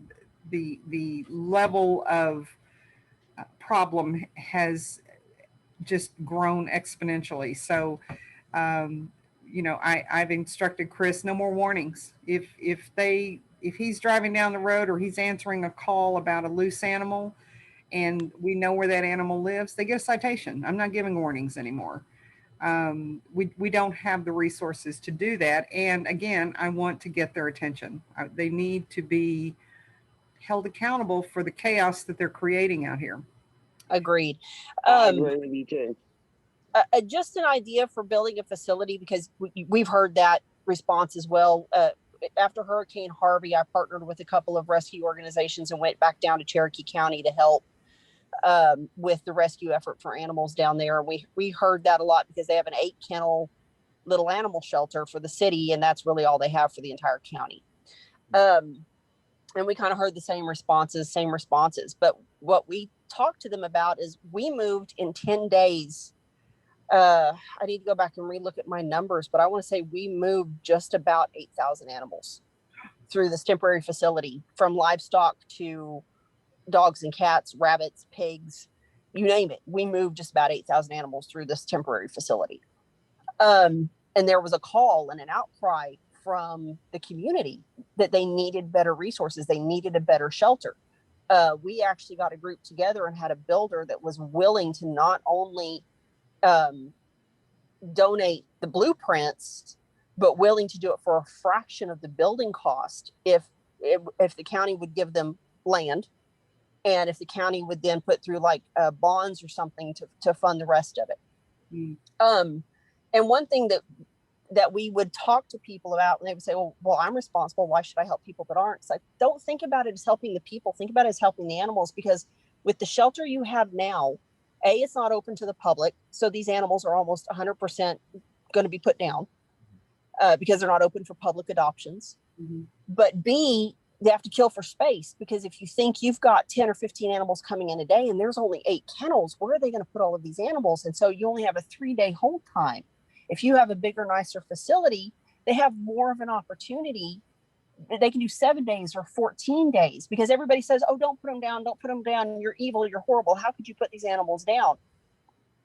[SPEAKER 2] the level of problem has just grown exponentially. So, you know, I've instructed Chris no more warnings. If he's driving down the road or he's answering a call about a loose animal, and we know where that animal lives, they get a citation. I'm not giving warnings anymore. We don't have the resources to do that. And again, I want to get their attention. They need to be held accountable for the chaos that they're creating out here.
[SPEAKER 6] Agreed.
[SPEAKER 7] I agree with you too.
[SPEAKER 6] Just an idea for building a facility, because we've heard that response as well. After Hurricane Harvey, I partnered with a couple of rescue organizations and went back down to Cherokee County to help with the rescue effort for animals down there. We heard that a lot because they have an 8-kennel little animal shelter for the city, and that's really all they have for the entire county. And we kind of heard the same responses. But what we talked to them about is we moved in 10 days. I need to go back and relook at my numbers, but I want to say we moved just about 8,000 animals through this temporary facility, from livestock to dogs and cats, rabbits, pigs, you name it. We moved just about 8,000 animals through this temporary facility. And there was a call and an outcry from the community that they needed better resources. They needed a better shelter. We actually got a group together and had a builder that was willing to not only donate the blueprints, but willing to do it for a fraction of the building cost if the county would give them land, and if the county would then put through like bonds or something to fund the rest of it. And one thing that we would talk to people about, and they would say, well, I'm responsible. Why should I help people that aren't? It's like, don't think about it as helping the people. Think about it as helping the animals, because with the shelter you have now, it's not open to the public. So these animals are almost 100% going to be put down because they're not open for public adoptions. Mm-hmm. But B, they have to kill for space, because if you think you've got 10 or 15 animals coming in a day and there's only 8 kennels, where are they going to put all of these animals? And so you only have a 3-day hold time. If you have a bigger, nicer facility, they have more of an opportunity. They can do 7 days or 14 days, because everybody says, oh, don't put them down. Don't put them down. You're evil. You're horrible. How could you put these animals down?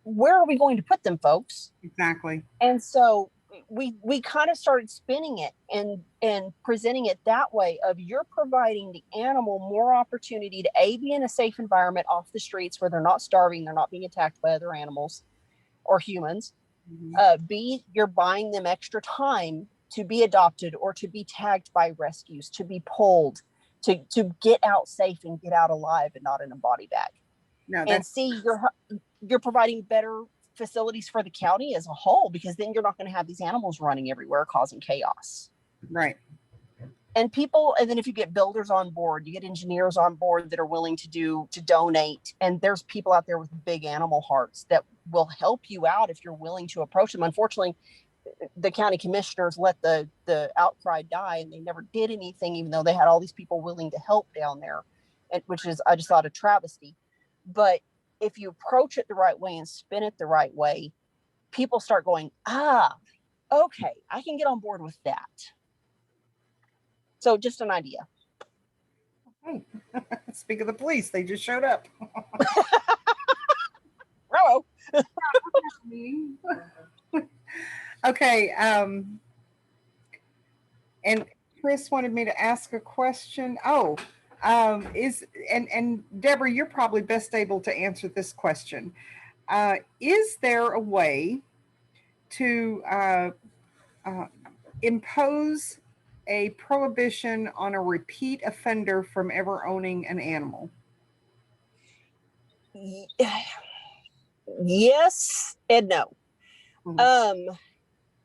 [SPEAKER 6] Where are we going to put them, folks?
[SPEAKER 2] Exactly.
[SPEAKER 6] And so we kind of started spinning it and presenting it that way, of you're providing the animal more opportunity to be in a safe environment off the streets where they're not starving, they're not being attacked by other animals or humans. Mm-hmm. B, you're buying them extra time to be adopted or to be tagged by rescues, to be pulled, to get out safe and get out alive and not in a body bag. No, and C, you're providing better facilities for the county as a whole, because then you're not going to have these animals running everywhere causing chaos.
[SPEAKER 2] Right.
[SPEAKER 6] And then if you get builders on board, you get engineers on board that are willing to donate. And there's people out there with big animal hearts that will help you out if you're willing to approach them. Unfortunately, the county commissioners let the outcry die, and they never did anything, even though they had all these people willing to help down there, and which is, I just thought, a travesty. But if you approach it the right way and spin it the right way, people start going, okay, I can get on board with that. So just an idea.
[SPEAKER 2] Hey, speak of the police, they just showed up.
[SPEAKER 6] Bravo.
[SPEAKER 2] Okay. And Chris wanted me to ask a question. Oh, and Deborah, you're probably best able to answer this question. Is there a way to impose a prohibition on a repeat offender from ever owning an animal?
[SPEAKER 6] Yes and no.
[SPEAKER 2] Mhm.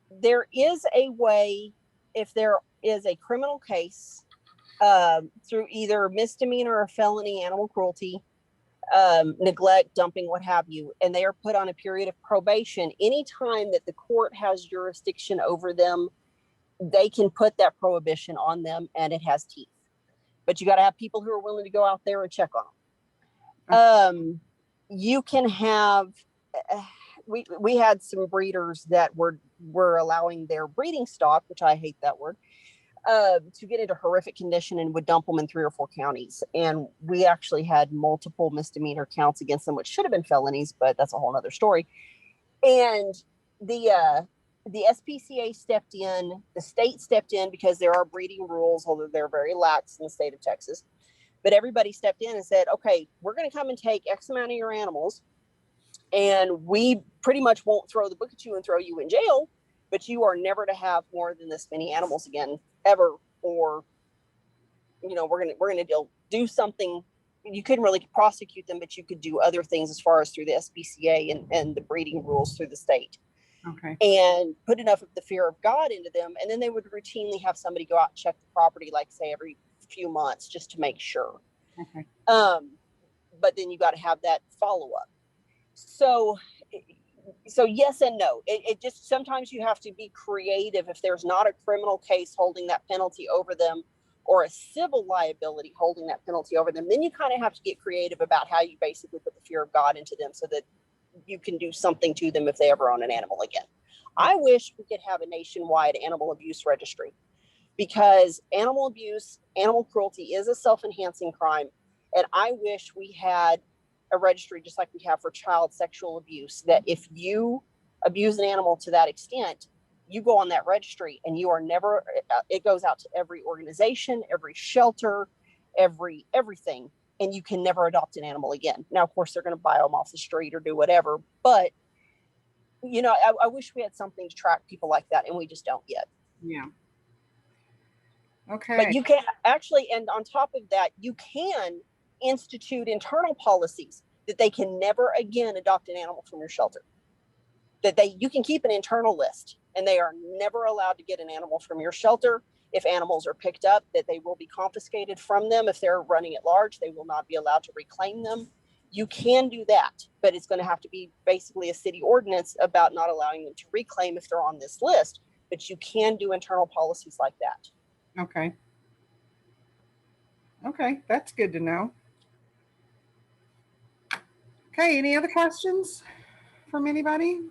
[SPEAKER 6] There is a way, if there is a criminal case through either misdemeanor or felony animal cruelty, neglect, dumping, what have you, and they are put on a period of probation, anytime that the court has jurisdiction over them, they can put that prohibition on them, and it has teeth. But you got to have people who are willing to go out there and check on them. You can have, we had some breeders that were allowing their breeding stock, which I hate that word, to get into horrific condition, and would dump them in 3 or 4 counties. And we actually had multiple misdemeanor counts against them, which should have been felonies, but that's a whole nother story. And the SPCA stepped in, the state stepped in, because there are breeding rules, although they're very lax in the state of Texas. But everybody stepped in and said, okay, we're going to come and take X amount of your animals, and we pretty much won't throw the book at you and throw you in jail, but you are never to have more than this many animals again, ever. Or, we're gonna do something. You couldn't really prosecute them, but you could do other things as far as through the SPCA and the breeding rules through the state.
[SPEAKER 2] Okay.
[SPEAKER 6] And put enough of the fear of God into them, and then they would routinely have somebody go out and check the property, like say every few months, just to make sure.
[SPEAKER 2] Okay.
[SPEAKER 6] But then you got to have that follow up. So yes and no. It just, sometimes you have to be creative. If there's not a criminal case holding that penalty over them, or a civil liability holding that penalty over them, then you kind of have to get creative about how you basically put the fear of God into them, so that you can do something to them if they ever own an animal again. I wish we could have a nationwide animal abuse registry, because animal abuse, animal cruelty is a self-enhancing crime. And I wish we had a registry just like we have for child sexual abuse, that if you abuse an animal to that extent, you go on that registry, and you are never, it goes out to every organization, every shelter, everything, and you can never adopt an animal again. Now, of course, they're going to buy them off the street or do whatever, but I wish we had something to track people like that, and we just don't yet.
[SPEAKER 2] Yeah. Okay.
[SPEAKER 6] But you can actually, and on top of that, you can institute internal policies that they can never again adopt an animal from your shelter. That you can keep an internal list, and they are never allowed to get an animal from your shelter. If animals are picked up, that they will be confiscated from them. If they're running at large, they will not be allowed to reclaim them. You can do that, but it's going to have to be basically a city ordinance about not allowing them to reclaim if they're on this list. But you can do internal policies like that.
[SPEAKER 2] Okay. Okay, that's good to know. Okay, any other questions from anybody?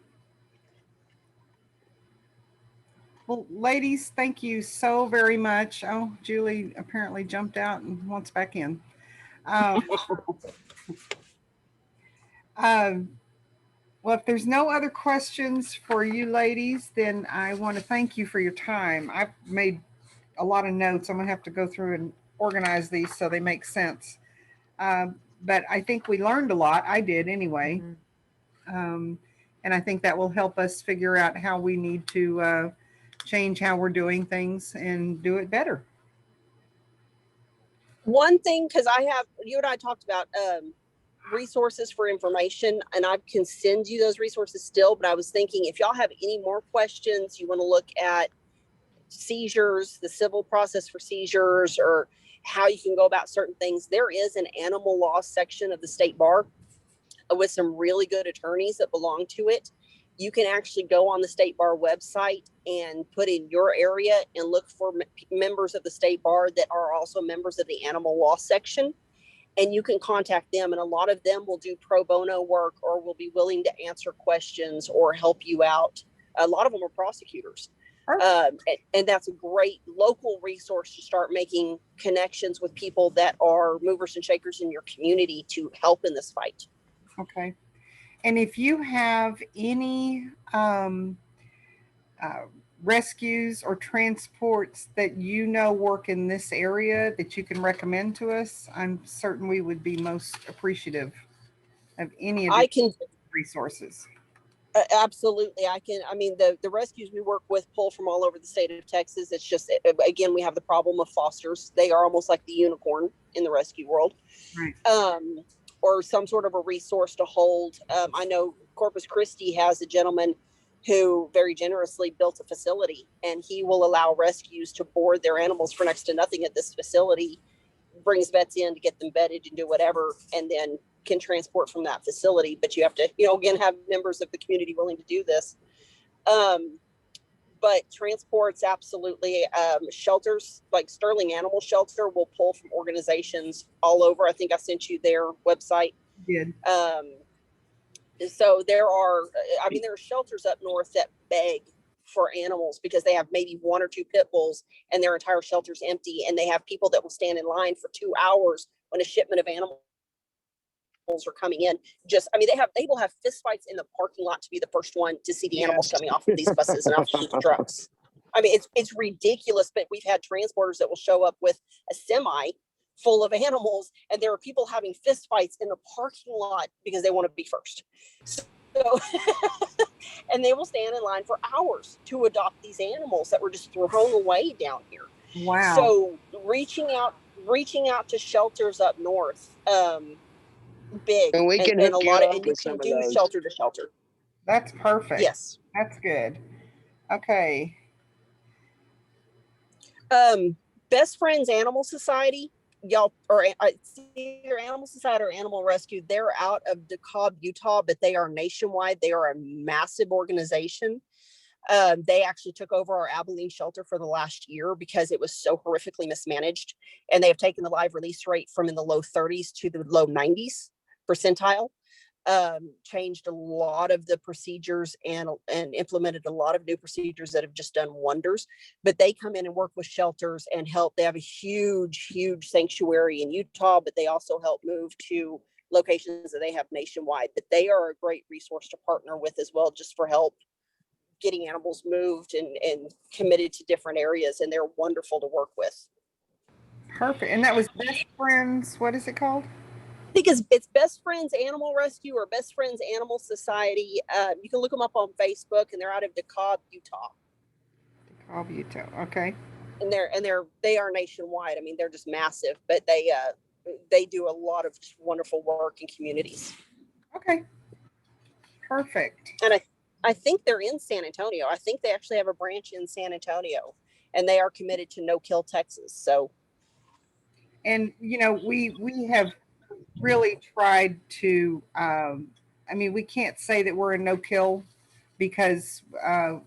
[SPEAKER 2] Well, ladies, thank you so very much. Oh, Julie apparently jumped out and wants back in. Well, if there's no other questions for you ladies, then I want to thank you for your time. I've made a lot of notes. I'm going to have to go through and organize these so they make sense. But I think we learned a lot. I did anyway. Mm-hmm. And I think that will help us figure out how we need to change how we're doing things and do it better.
[SPEAKER 6] One thing, because you and I talked about resources for information, and I can send you those resources still, but I was thinking, if y'all have any more questions, you want to look at seizures, the civil process for seizures, or how you can go about certain things, there is an animal law section of the state bar with some really good attorneys that belong to it. you can actually go on the state bar website and put in your area and look for members of the state bar that are also members of the animal law section. And you can contact them, and a lot of them will do pro bono work or will be willing to answer questions or help you out. A lot of them are prosecutors. And that's a great local resource to start making connections with people that are movers and shakers in your community to help in this fight.
[SPEAKER 2] Okay. And if you have any rescues or transports that you know work in this area that you can recommend to us, I'm certain we would be most appreciative of any of the resources.
[SPEAKER 6] Absolutely. I mean, the rescues we work with pull from all over the state of Texas. It's just, again, we have the problem of fosters. They are almost like the unicorn in the rescue world.
[SPEAKER 2] Right.
[SPEAKER 6] Or some sort of a resource to hold. I know Corpus Christi has a gentleman who very generously built a facility, and he will allow rescues to board their animals for next to nothing at this facility, brings vets in to get them vetted and do whatever, and then can transport from that facility. But you have to, again, have members of the community willing to do this. But transports, absolutely. Shelters like Sterling Animal Shelter will pull from organizations all over. I think I sent you their website.
[SPEAKER 2] Good.
[SPEAKER 6] So there are shelters up north that beg for animals because they have maybe 1 or 2 pit bulls and their entire shelter's empty, and they have people that will stand in line for 2 hours when a shipment of animals are coming in. They will have fist fights in the parking lot to be the first one to see the animals coming off of these buses and off of these trucks. I mean, it's ridiculous, but we've had transporters that will show up with a semi full of animals, and there are people having fist fights in the parking lot because they want to be first. So and they will stand in line for hours to adopt these animals that were just thrown away down here.
[SPEAKER 2] Wow.
[SPEAKER 6] So reaching out to shelters up north, big,
[SPEAKER 7] and we can
[SPEAKER 6] and a lot of,
[SPEAKER 7] up
[SPEAKER 6] and you
[SPEAKER 7] with
[SPEAKER 6] can
[SPEAKER 7] some of
[SPEAKER 6] do
[SPEAKER 7] those.
[SPEAKER 6] shelter to shelter.
[SPEAKER 2] That's perfect.
[SPEAKER 6] Yes.
[SPEAKER 2] That's good. Okay.
[SPEAKER 6] Best Friends Animal Society, y'all, or it's either Animal Society or Animal Rescue. They're out of DeKalb, Utah, but they are nationwide. They are a massive organization. They actually took over our Abilene shelter for the last year because it was so horrifically mismanaged, and they have taken the live release rate from in the low 30s to the low 90s percentile. Changed a lot of the procedures and implemented a lot of new procedures that have just done wonders. But they come in and work with shelters and help. They have a huge sanctuary in Utah, but they also help move to locations that they have nationwide. But they are a great resource to partner with as well, just for help getting animals moved and committed to different areas. And they're wonderful to work with.
[SPEAKER 2] Perfect. And that was Best Friends. What is it called?
[SPEAKER 6] I think it's Best Friends Animal Rescue or Best Friends Animal Society. You can look them up on Facebook, and they're out of DeKalb, Utah.
[SPEAKER 2] DeKalb, Utah. Okay.
[SPEAKER 6] And they are nationwide. I mean, they're just massive, but they do a lot of wonderful work in communities.
[SPEAKER 2] Okay. Perfect.
[SPEAKER 6] And I think they're in San Antonio. I think they actually have a branch in San Antonio, and they are committed to No Kill Texas. So,
[SPEAKER 2] and we have really tried to. We can't say that we're a no kill because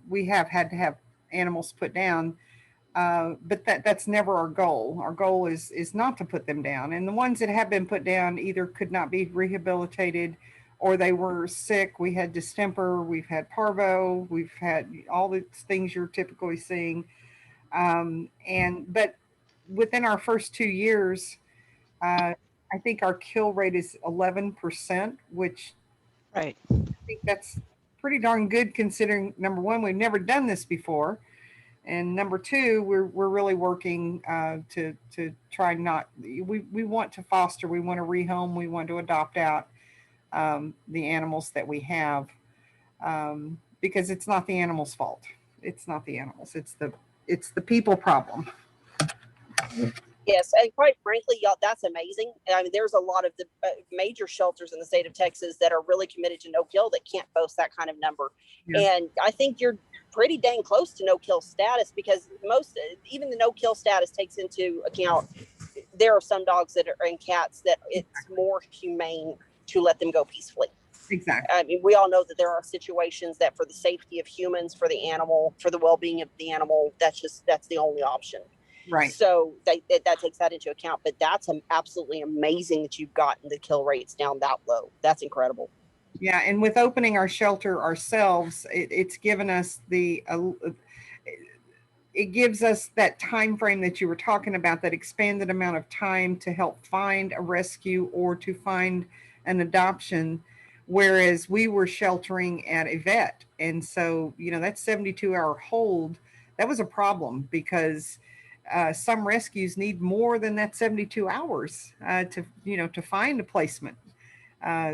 [SPEAKER 2] we have had to have animals put down. But that's never our goal. Our goal is not to put them down. And the ones that have been put down either could not be rehabilitated, or they were sick. We had distemper, we've had parvo, we've had all the things you're typically seeing. But within our first 2 years, I think our kill rate is 11%, which
[SPEAKER 5] Right.
[SPEAKER 2] I think that's pretty darn good considering, number one, we've never done this before. And number two, we're really working to try not. We want to foster. We want to rehome. We want to adopt out the animals that we have, because it's not the animals' fault. It's not the animals. It's the people problem.
[SPEAKER 6] Yes, and quite frankly, y'all, that's amazing. I mean, there's a lot of the major shelters in the state of Texas that are really committed to no kill that can't boast that kind of number. Yeah. And I think you're pretty dang close to no kill status, because even the no kill status takes into account there are some dogs that are and cats that it's more humane to let them go peacefully.
[SPEAKER 2] Exactly.
[SPEAKER 6] I mean, we all know that there are situations that for the safety of humans, for the animal, for the well-being of the animal, that's the only option.
[SPEAKER 2] Right.
[SPEAKER 6] So that takes that into account. But that's absolutely amazing that you've gotten the kill rates down that low. That's incredible.
[SPEAKER 2] Yeah, and with opening our shelter ourselves, it's given us it gives us that time frame that you were talking about, that expanded amount of time to help find a rescue or to find an adoption, whereas we were sheltering at a vet. And so, that 72-hour hold, that was a problem because some rescues need more than that 72 hours to find a placement.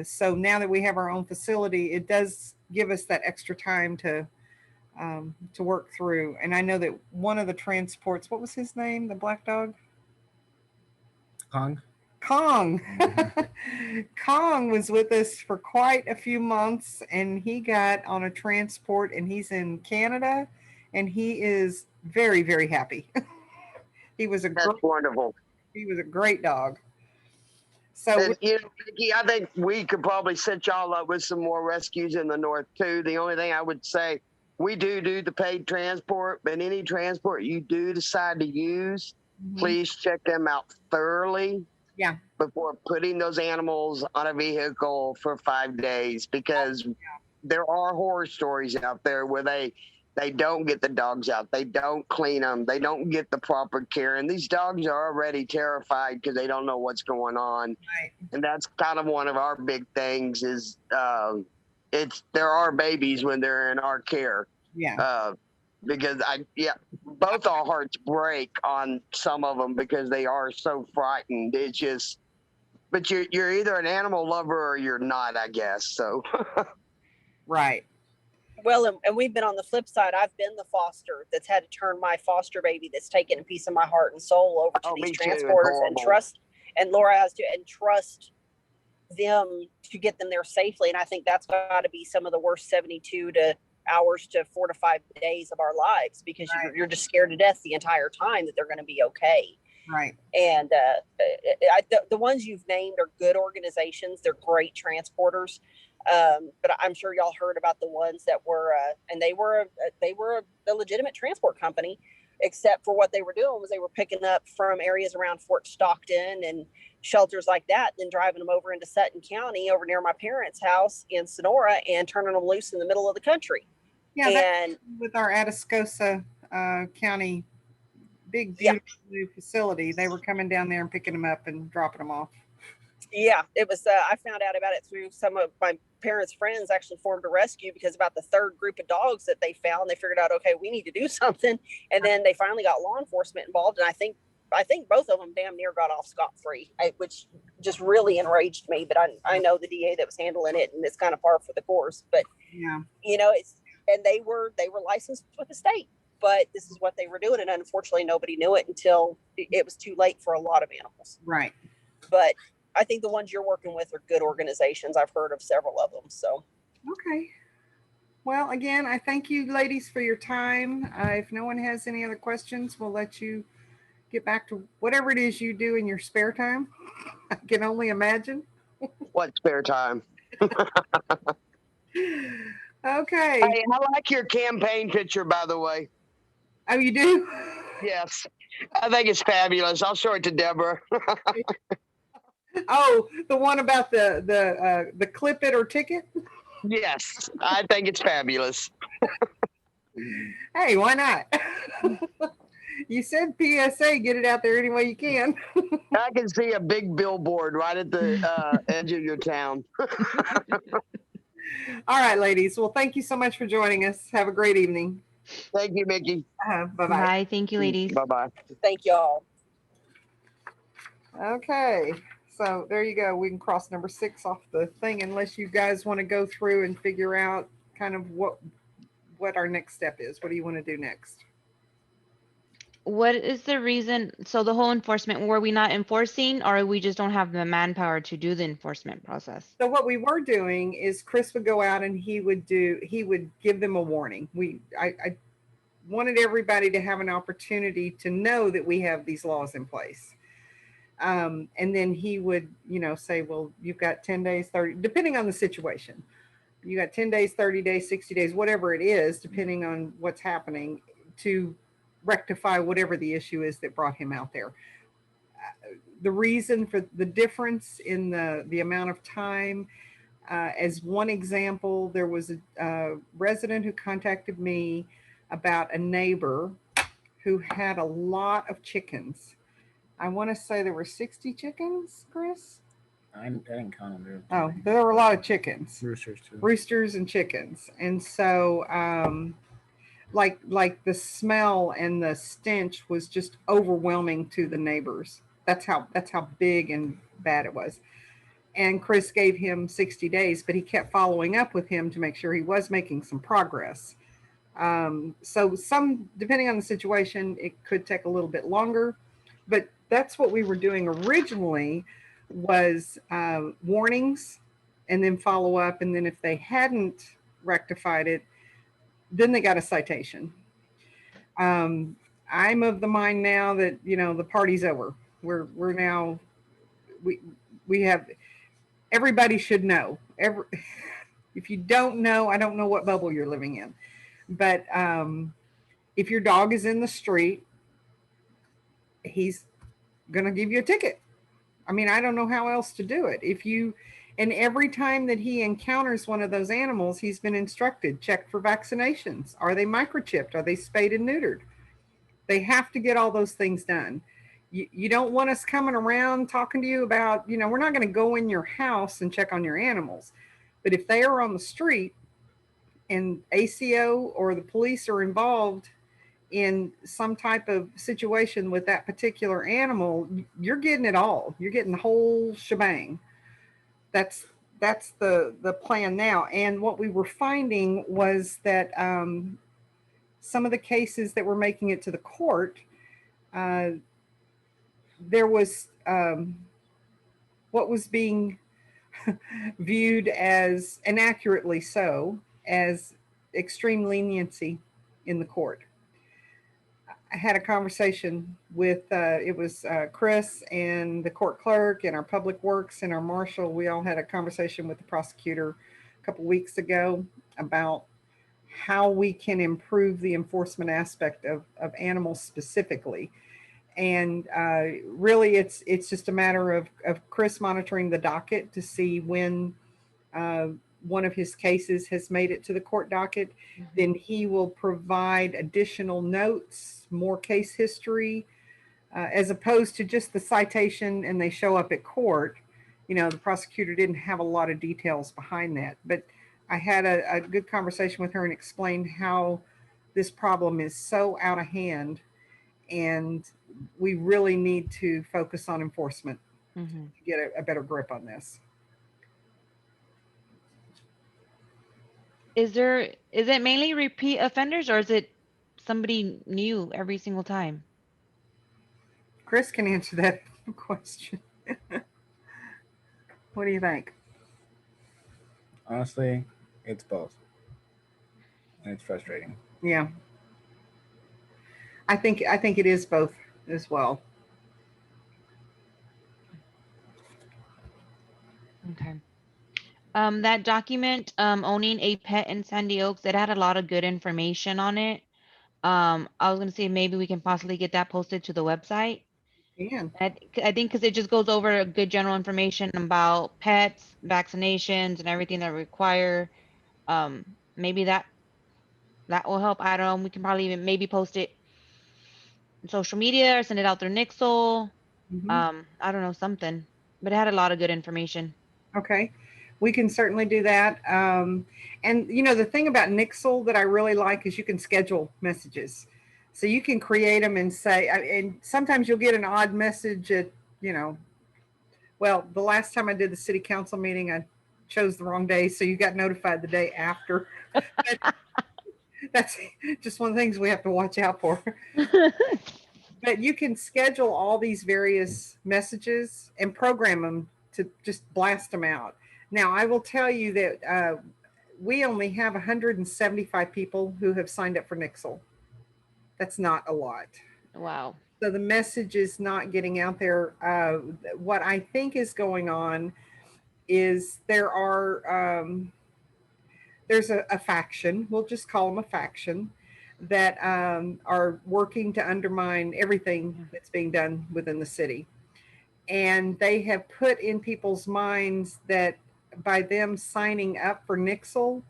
[SPEAKER 2] So now that we have our own facility, it does give us that extra time to work through. And I know that one of the transports, what was his name? The black dog?
[SPEAKER 4] Kong.
[SPEAKER 2] Kong.
[SPEAKER 4] Mm-hmm.
[SPEAKER 2] Kong was with us for quite a few months, and he got on a transport, and he's in Canada, and he is very, very happy.
[SPEAKER 7] That's wonderful.
[SPEAKER 2] He was a great dog. So,
[SPEAKER 7] And, Vicki, I think we could probably set y'all up with some more rescues in the north too. The only thing I would say, we do the paid transport, but any transport you do decide to use, please check them out thoroughly.
[SPEAKER 2] Yeah.
[SPEAKER 7] Before putting those animals on a vehicle for 5 days, because there are horror stories out there where they don't get the dogs out, they don't clean them, they don't get the proper care, and these dogs are already terrified because they don't know what's going on.
[SPEAKER 2] Right.
[SPEAKER 7] And that's kind of one of our big things is there are babies when they're in our care.
[SPEAKER 2] Yeah.
[SPEAKER 7] Because both our hearts break on some of them because they are so frightened. It's just, but you're either an animal lover or you're not, I guess. So
[SPEAKER 2] Right.
[SPEAKER 6] Well, and we've been on the flip side. I've been the foster that's had to turn my foster baby that's taken a piece of my heart and soul over to these transporters and trust, and Laura has to, and trust them to get them there safely. And I think that's got to be some of the worst 72 hours to 4 to 5 days of our lives, because you're just scared to death the entire time that they're going to be okay.
[SPEAKER 2] Right.
[SPEAKER 6] And the ones you've named are good organizations. They're great transporters. But I'm sure y'all heard about the ones that were, and they were a legitimate transport company, except for what they were doing was they were picking up from areas around Fort Stockton and shelters like that, then driving them over into Sutton County, over near my parents' house in Sonora, and turning them loose in the middle of the country.
[SPEAKER 2] Yeah, and with our Atascosa County big, beautiful new facility, they were coming down there and picking them up and dropping them off.
[SPEAKER 6] Yeah, it was. I found out about it through some of my parents' friends actually formed a rescue, because about the third group of dogs that they found, they figured out, okay, we need to do something. And then they finally got law enforcement involved. And I think both of them damn near got off scot-free, which just really enraged me. But I know the DA that was handling it, and it's kind of par for the course. But
[SPEAKER 2] yeah,
[SPEAKER 6] and they were licensed with the state, but this is what they were doing. And unfortunately, nobody knew it until it was too late for a lot of animals.
[SPEAKER 2] Right.
[SPEAKER 6] But I think the ones you're working with are good organizations. I've heard of several of them. So,
[SPEAKER 2] okay. Well, again, I thank you ladies for your time. If no one has any other questions, we'll let you get back to whatever it is you do in your spare time. I can only imagine.
[SPEAKER 7] What spare time?
[SPEAKER 2] Okay.
[SPEAKER 7] Hey, I like your campaign picture, by the way.
[SPEAKER 2] Oh, you do?
[SPEAKER 7] Yes. I think it's fabulous. I'll show it to Deborah.
[SPEAKER 2] Oh, the one about the clip it or ticket?
[SPEAKER 7] Yes, I think it's fabulous.
[SPEAKER 2] Hey, why not? You said PSA, get it out there any way you can.
[SPEAKER 7] I can see a big billboard right at the edge of your town.
[SPEAKER 2] All right, ladies. Well, thank you so much for joining us. Have a great evening.
[SPEAKER 7] Thank you, Mickey.
[SPEAKER 2] Bye-bye.
[SPEAKER 1] Bye. Thank you, ladies.
[SPEAKER 7] Bye-bye.
[SPEAKER 6] thank y'all.
[SPEAKER 2] Okay. So there you go. We can cross number 6 off the thing, unless you guys want to go through and figure out kind of what our next step is. What do you want to do next?
[SPEAKER 1] What is the reason? So the whole enforcement, were we not enforcing, or we just don't have the manpower to do the enforcement process?
[SPEAKER 2] So what we were doing is Chris would go out and he would give them a warning. I wanted everybody to have an opportunity to know that we have these laws in place. And then he would, say, well, you've got 10 days, 30, depending on the situation. You got 10 days, 30 days, 60 days, whatever it is, depending on what's happening, to rectify whatever the issue is that brought him out there. The reason for the difference in the amount of time, as one example, there was a resident who contacted me about a neighbor who had a lot of chickens. I want to say there were 60 chickens, Chris.
[SPEAKER 4] I didn't count them.
[SPEAKER 2] Oh, there were a lot of chickens.
[SPEAKER 4] Roosters too.
[SPEAKER 2] Roosters and chickens. And so like the smell and the stench was just overwhelming to the neighbors. That's how big and bad it was. And Chris gave him 60 days, but he kept following up with him to make sure he was making some progress. So some, depending on the situation, it could take a little bit longer, but that's what we were doing originally, was warnings and then follow up. And then if they hadn't rectified it, then they got a citation. I'm of the mind now that, the party's over. We're now, we have, everybody should know. If you don't know, I don't know what bubble you're living in. But if your dog is in the street, he's going to give you a ticket. I mean, I don't know how else to do it. And every time that he encounters one of those animals, he's been instructed, check for vaccinations. Are they microchipped? Are they spayed and neutered? They have to get all those things done. You don't want us coming around talking to you about, we're not going to go in your house and check on your animals. But if they are on the street and ACO or the police are involved in some type of situation with that particular animal, you're getting it all. You're getting the whole shebang. That's the plan now. And what we were finding was that some of the cases that were making it to the court, there was what was being viewed as, and accurately so, as extreme leniency in the court. I had a conversation with, it was Chris and the court clerk and our public works and our marshal. We all had a conversation with the prosecutor a couple weeks ago about how we can improve the enforcement aspect of animals specifically. And really, it's just a matter of Chris monitoring the docket to see when one of his cases has made it to the court docket. Mm-hmm. Then he will provide additional notes, more case history, as opposed to just the citation and they show up at court. The prosecutor didn't have a lot of details behind that. But I had a good conversation with her and explained how this problem is so out of hand, and we really need to focus on enforcement to get a better grip on this.
[SPEAKER 1] Is it mainly repeat offenders, or is it somebody new every single time?
[SPEAKER 2] Chris can answer that question. What do you think?
[SPEAKER 4] Honestly, it's both. And it's frustrating.
[SPEAKER 2] Yeah. I think it is both as well.
[SPEAKER 1] Okay. That document, owning a pet in Sandy Oaks, it had a lot of good information on it. I was going to say maybe we can possibly get that posted to the website.
[SPEAKER 2] Yeah.
[SPEAKER 1] I think because it just goes over good general information about pets, vaccinations, and everything that require. Maybe that will help. I don't know. We can probably even maybe post it on social media or send it out through Nixle.
[SPEAKER 2] Mm-hmm.
[SPEAKER 1] I don't know, something. But it had a lot of good information.
[SPEAKER 2] Okay. We can certainly do that. And the thing about Nixle that I really like is you can schedule messages. So you can create them and say, and sometimes you'll get an odd message at, well, the last time I did the city council meeting, I chose the wrong day. So you got notified the day after. That's just one of the things we have to watch out for. But you can schedule all these various messages and program them to just blast them out. Now, I will tell you that we only have 175 people who have signed up for Nixle. That's not a lot.
[SPEAKER 1] Wow.
[SPEAKER 2] So the message is not getting out there. What I think is going on is there's a faction, we'll just call them a faction, that are working to undermine everything that's being done within the city. And they have put in people's minds that by them signing up for Nixle,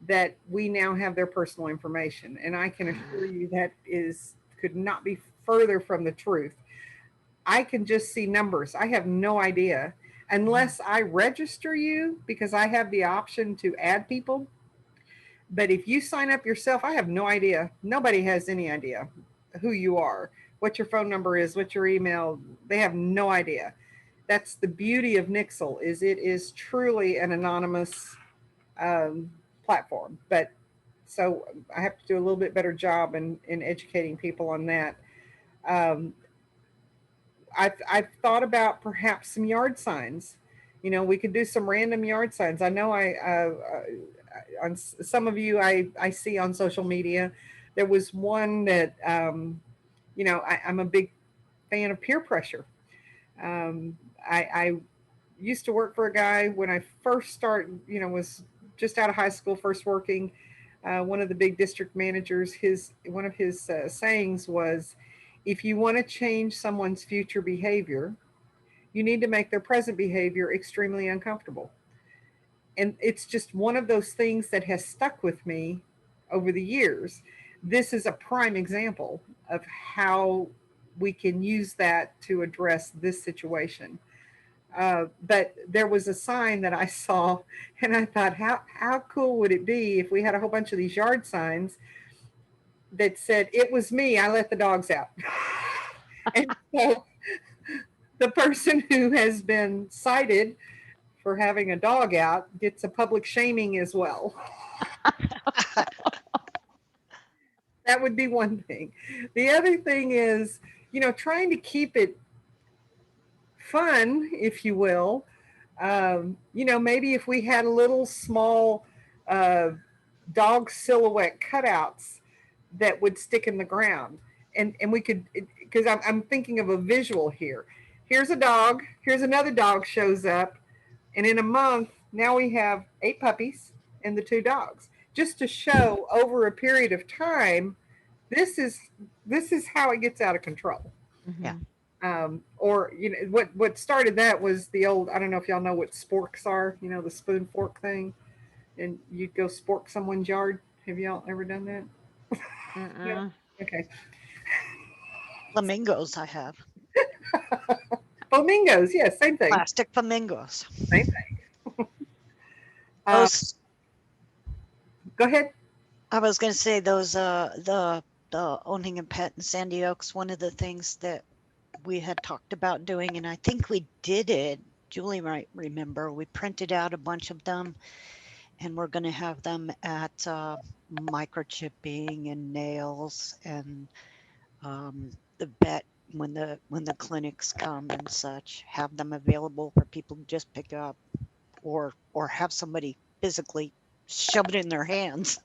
[SPEAKER 2] that we now have their personal information. And I can assure you that could not be further from the truth. I can just see numbers. I have no idea unless I register you, because I have the option to add people. But if you sign up yourself, I have no idea. Nobody has any idea who you are, what your phone number is, what your email. They have no idea. That's the beauty of Nixle, is it is truly an anonymous platform. But so I have to do a little bit better job in educating people on that. Um, I've thought about perhaps some yard signs. You know, we could do some random yard signs. I know on some of you I see on social media, there was one that, you know, I'm a big fan of peer pressure. I used to work for a guy when I first started, you know, was just out of high school, first working. One of the big district managers, one of his sayings was, if you want to change someone's future behavior, you need to make their present behavior extremely uncomfortable. And it's just one of those things that has stuck with me over the years. This is a prime example of how we can use that to address this situation. But there was a sign that I saw, and I thought, how cool would it be if we had a whole bunch of these yard signs that said, "It was me, I let the dogs out." And so the person who has been cited for having a dog out gets a public shaming as well. That would be one thing. The other thing is, you know, trying to keep it fun, if you will. You know, maybe if we had little small uh, dog silhouette cutouts that would stick in the ground, and we could, because I'm thinking of a visual here. Here's a dog. Here's another dog shows up, and in a month now we have 8 puppies and the 2 dogs, just to show over a period of time. This is this is how it gets out of control.
[SPEAKER 5] Yeah.
[SPEAKER 2] Or, you know, what started that was the old, I don't know if y'all know what sporks are, you know, the spoon fork thing, and you'd go spork someone's yard. Have y'all ever done that? No. Okay.
[SPEAKER 5] Flamingos I have.
[SPEAKER 2] Flamingos, yes, same thing.
[SPEAKER 5] Plastic flamingos.
[SPEAKER 2] Same thing.
[SPEAKER 5] Those,
[SPEAKER 2] Go ahead.
[SPEAKER 5] I was going to say those, the owning a pet in Sandy Oaks, one of the things that we had talked about doing, and I think we did it, Julie might remember, we printed out a bunch of them, and we're going to have them at microchipping and nails and the vet when the clinics come and such, have them available for people to just pick up, or have somebody physically shove it in their hands.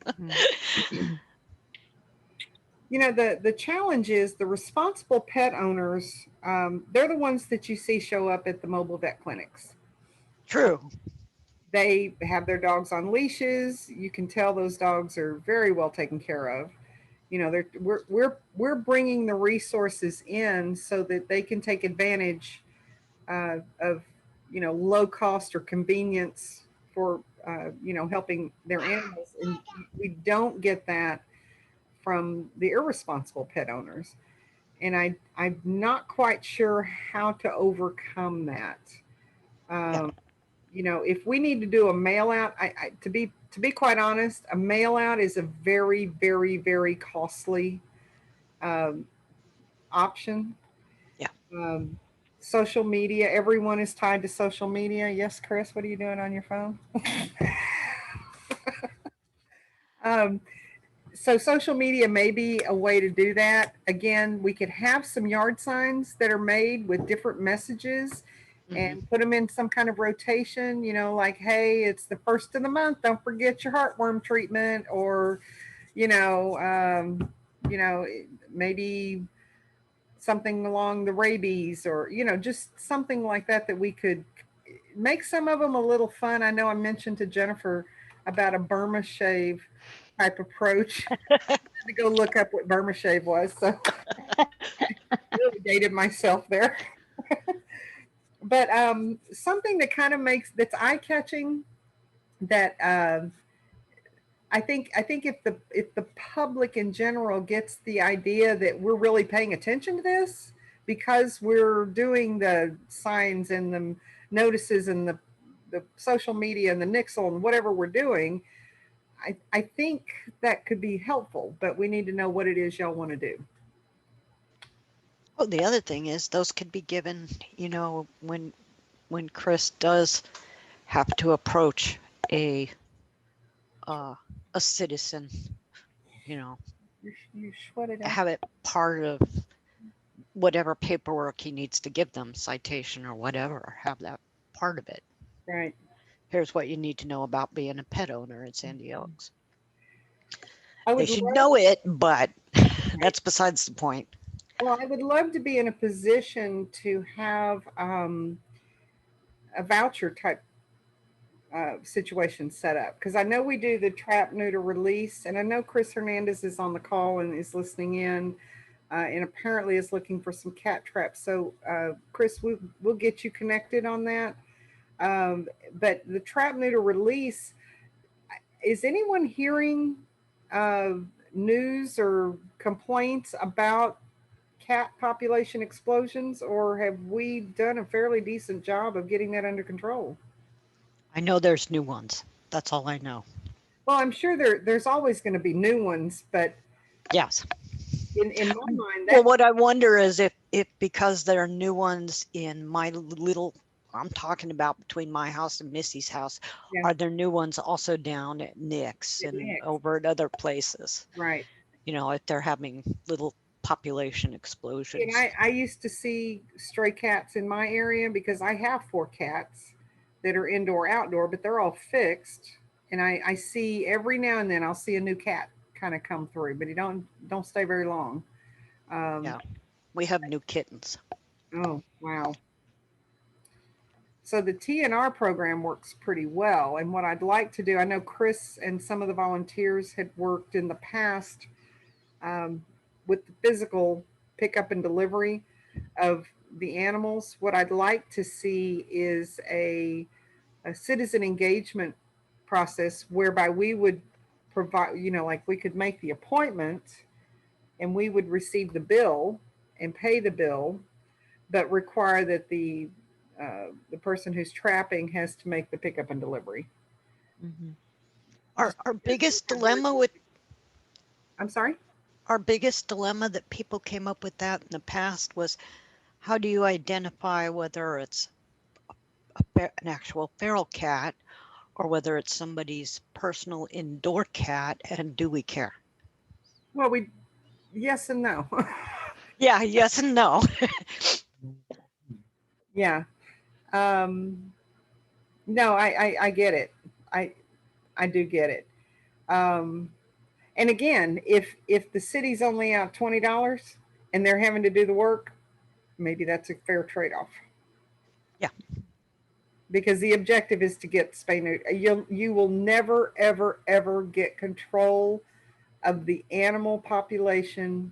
[SPEAKER 2] You know, the challenge is the responsible pet owners. They're the ones that you see show up at the mobile vet clinics.
[SPEAKER 5] True.
[SPEAKER 2] They have their dogs on leashes. You can tell those dogs are very well taken care of. You know, we're bringing the resources in so that they can take advantage of, you know, low cost or convenience for you know, helping their animals, and we don't get that from the irresponsible pet owners. And I'm not quite sure how to overcome that.
[SPEAKER 5] Yeah.
[SPEAKER 2] You know, if we need to do a mail out, to be quite honest, a mail out is a very, very, very costly option.
[SPEAKER 5] Yeah.
[SPEAKER 2] Social media, everyone is tied to social media. Yes, Chris, what are you doing on your phone? um, so social media may be a way to do that. Again, we could have some yard signs that are made with different messages and put them in some kind of rotation, you know, like, hey, it's the first of the month, don't forget your heartworm treatment, or, you know, maybe something along the rabies, or, just something like that, that we could make some of them a little fun. I know I mentioned to Jennifer about a Burma shave type approach. I had to go look up what Burma shave was, so really dated myself there. But something that kind of that's eye catching, that I think if the public in general gets the idea that we're really paying attention to this, because we're doing the signs and the notices and the social media and the nixle and whatever we're doing, I think that could be helpful. But we need to know what it is y'all want to do.
[SPEAKER 5] Oh, the other thing is those could be given, when Chris does have to approach a citizen,
[SPEAKER 2] You sweat it out.
[SPEAKER 5] have it part of whatever paperwork he needs to give them, citation or whatever, have that part of it.
[SPEAKER 2] Right.
[SPEAKER 5] Here's what you need to know about being a pet owner in Sandy Oaks.
[SPEAKER 2] I
[SPEAKER 5] They
[SPEAKER 2] would
[SPEAKER 5] should
[SPEAKER 2] love,
[SPEAKER 5] know it, but that's besides the point.
[SPEAKER 2] well, I would love to be in a position to have a voucher type situation set up, because I know we do the trap, neuter, release, and I know Chris Hernandez is on the call and is listening in, and apparently is looking for some cat traps. So Chris, we'll get you connected on that. But the trap, neuter, release, is anyone hearing news or complaints about cat population explosions, or have we done a fairly decent job of getting that under control?
[SPEAKER 5] I know there's new ones. That's all I know.
[SPEAKER 2] Well, I'm sure there's always going to be new ones, but
[SPEAKER 5] Yes.
[SPEAKER 2] in my mind,
[SPEAKER 5] Well, what I wonder is if because there are new ones in my little, I'm talking about between my house and Missy's house,
[SPEAKER 2] Yeah.
[SPEAKER 5] are there new ones also down at Nick's
[SPEAKER 2] At
[SPEAKER 5] and
[SPEAKER 2] Nick's.
[SPEAKER 5] over at other places?
[SPEAKER 2] right.
[SPEAKER 5] If they're having little population explosions.
[SPEAKER 2] And I used to see stray cats in my area because I have 4 cats that are indoor, outdoor, but they're all fixed. And I see every now and then I'll see a new cat kind of come through, but he don't stay very long.
[SPEAKER 5] Yeah. We have new kittens.
[SPEAKER 2] Oh, wow. So the TNR program works pretty well. And what I'd like to do, I know Chris and some of the volunteers had worked in the past with the physical pickup and delivery of the animals. What I'd like to see is a citizen engagement process whereby we would provide, like we could make the appointment and we would receive the bill and pay the bill, but require that the person who's trapping has to make the pickup and delivery.
[SPEAKER 5] Mm-hmm. Our biggest dilemma with
[SPEAKER 2] I'm sorry?
[SPEAKER 5] Our biggest dilemma that people came up with that in the past was, how do you identify whether it's an actual feral cat or whether it's somebody's personal indoor cat, and do we care?
[SPEAKER 2] Well, yes and no.
[SPEAKER 5] Yeah, yes and no.
[SPEAKER 2] Yeah. No, I get it. I do get it. And again, if the city's only out $20 and they're having to do the work, maybe that's a fair trade-off.
[SPEAKER 5] Yeah.
[SPEAKER 2] Because the objective is to get spay neuter. You will never, ever, ever get control of the animal population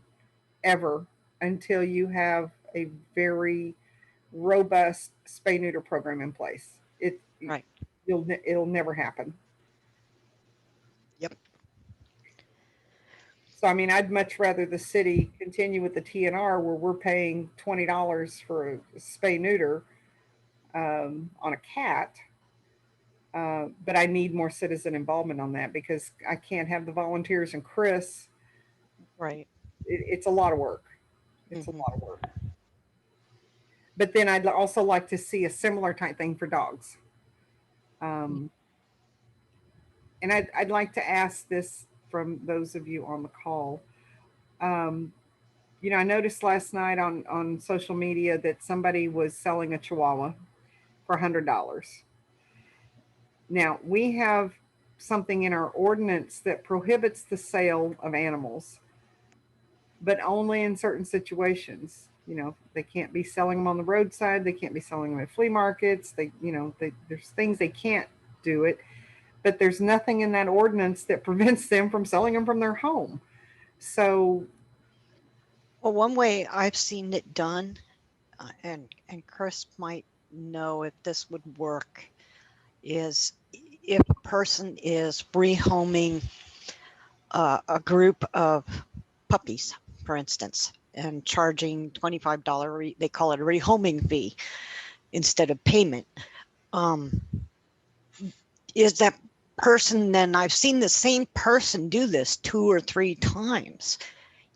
[SPEAKER 2] ever until you have a very robust spay neuter program in place.
[SPEAKER 5] Right.
[SPEAKER 2] It'll never happen.
[SPEAKER 5] Yep.
[SPEAKER 2] So, I mean, I'd much rather the city continue with the TNR where we're paying $20 for a spay neuter on a cat. But I need more citizen involvement on that because I can't have the volunteers and Chris.
[SPEAKER 5] Right.
[SPEAKER 2] It's a lot of work. It's a lot of work. But then I'd also like to see a similar type thing for dogs. And I'd like to ask this from those of you on the call. I noticed last night on social media that somebody was selling a Chihuahua for $100. Now, we have something in our ordinance that prohibits the sale of animals, but only in certain situations. You know, they can't be selling them on the roadside. They can't be selling them at flea markets. There's things they can't do it, but there's nothing in that ordinance that prevents them from selling them from their home. So,
[SPEAKER 5] Well, one way I've seen it done, and Chris might know if this would work, is if a person is rehoming a group of puppies, for instance, and charging $25, they call it a rehoming fee instead of payment. Is that person, then I've seen the same person do this 2 or 3 times.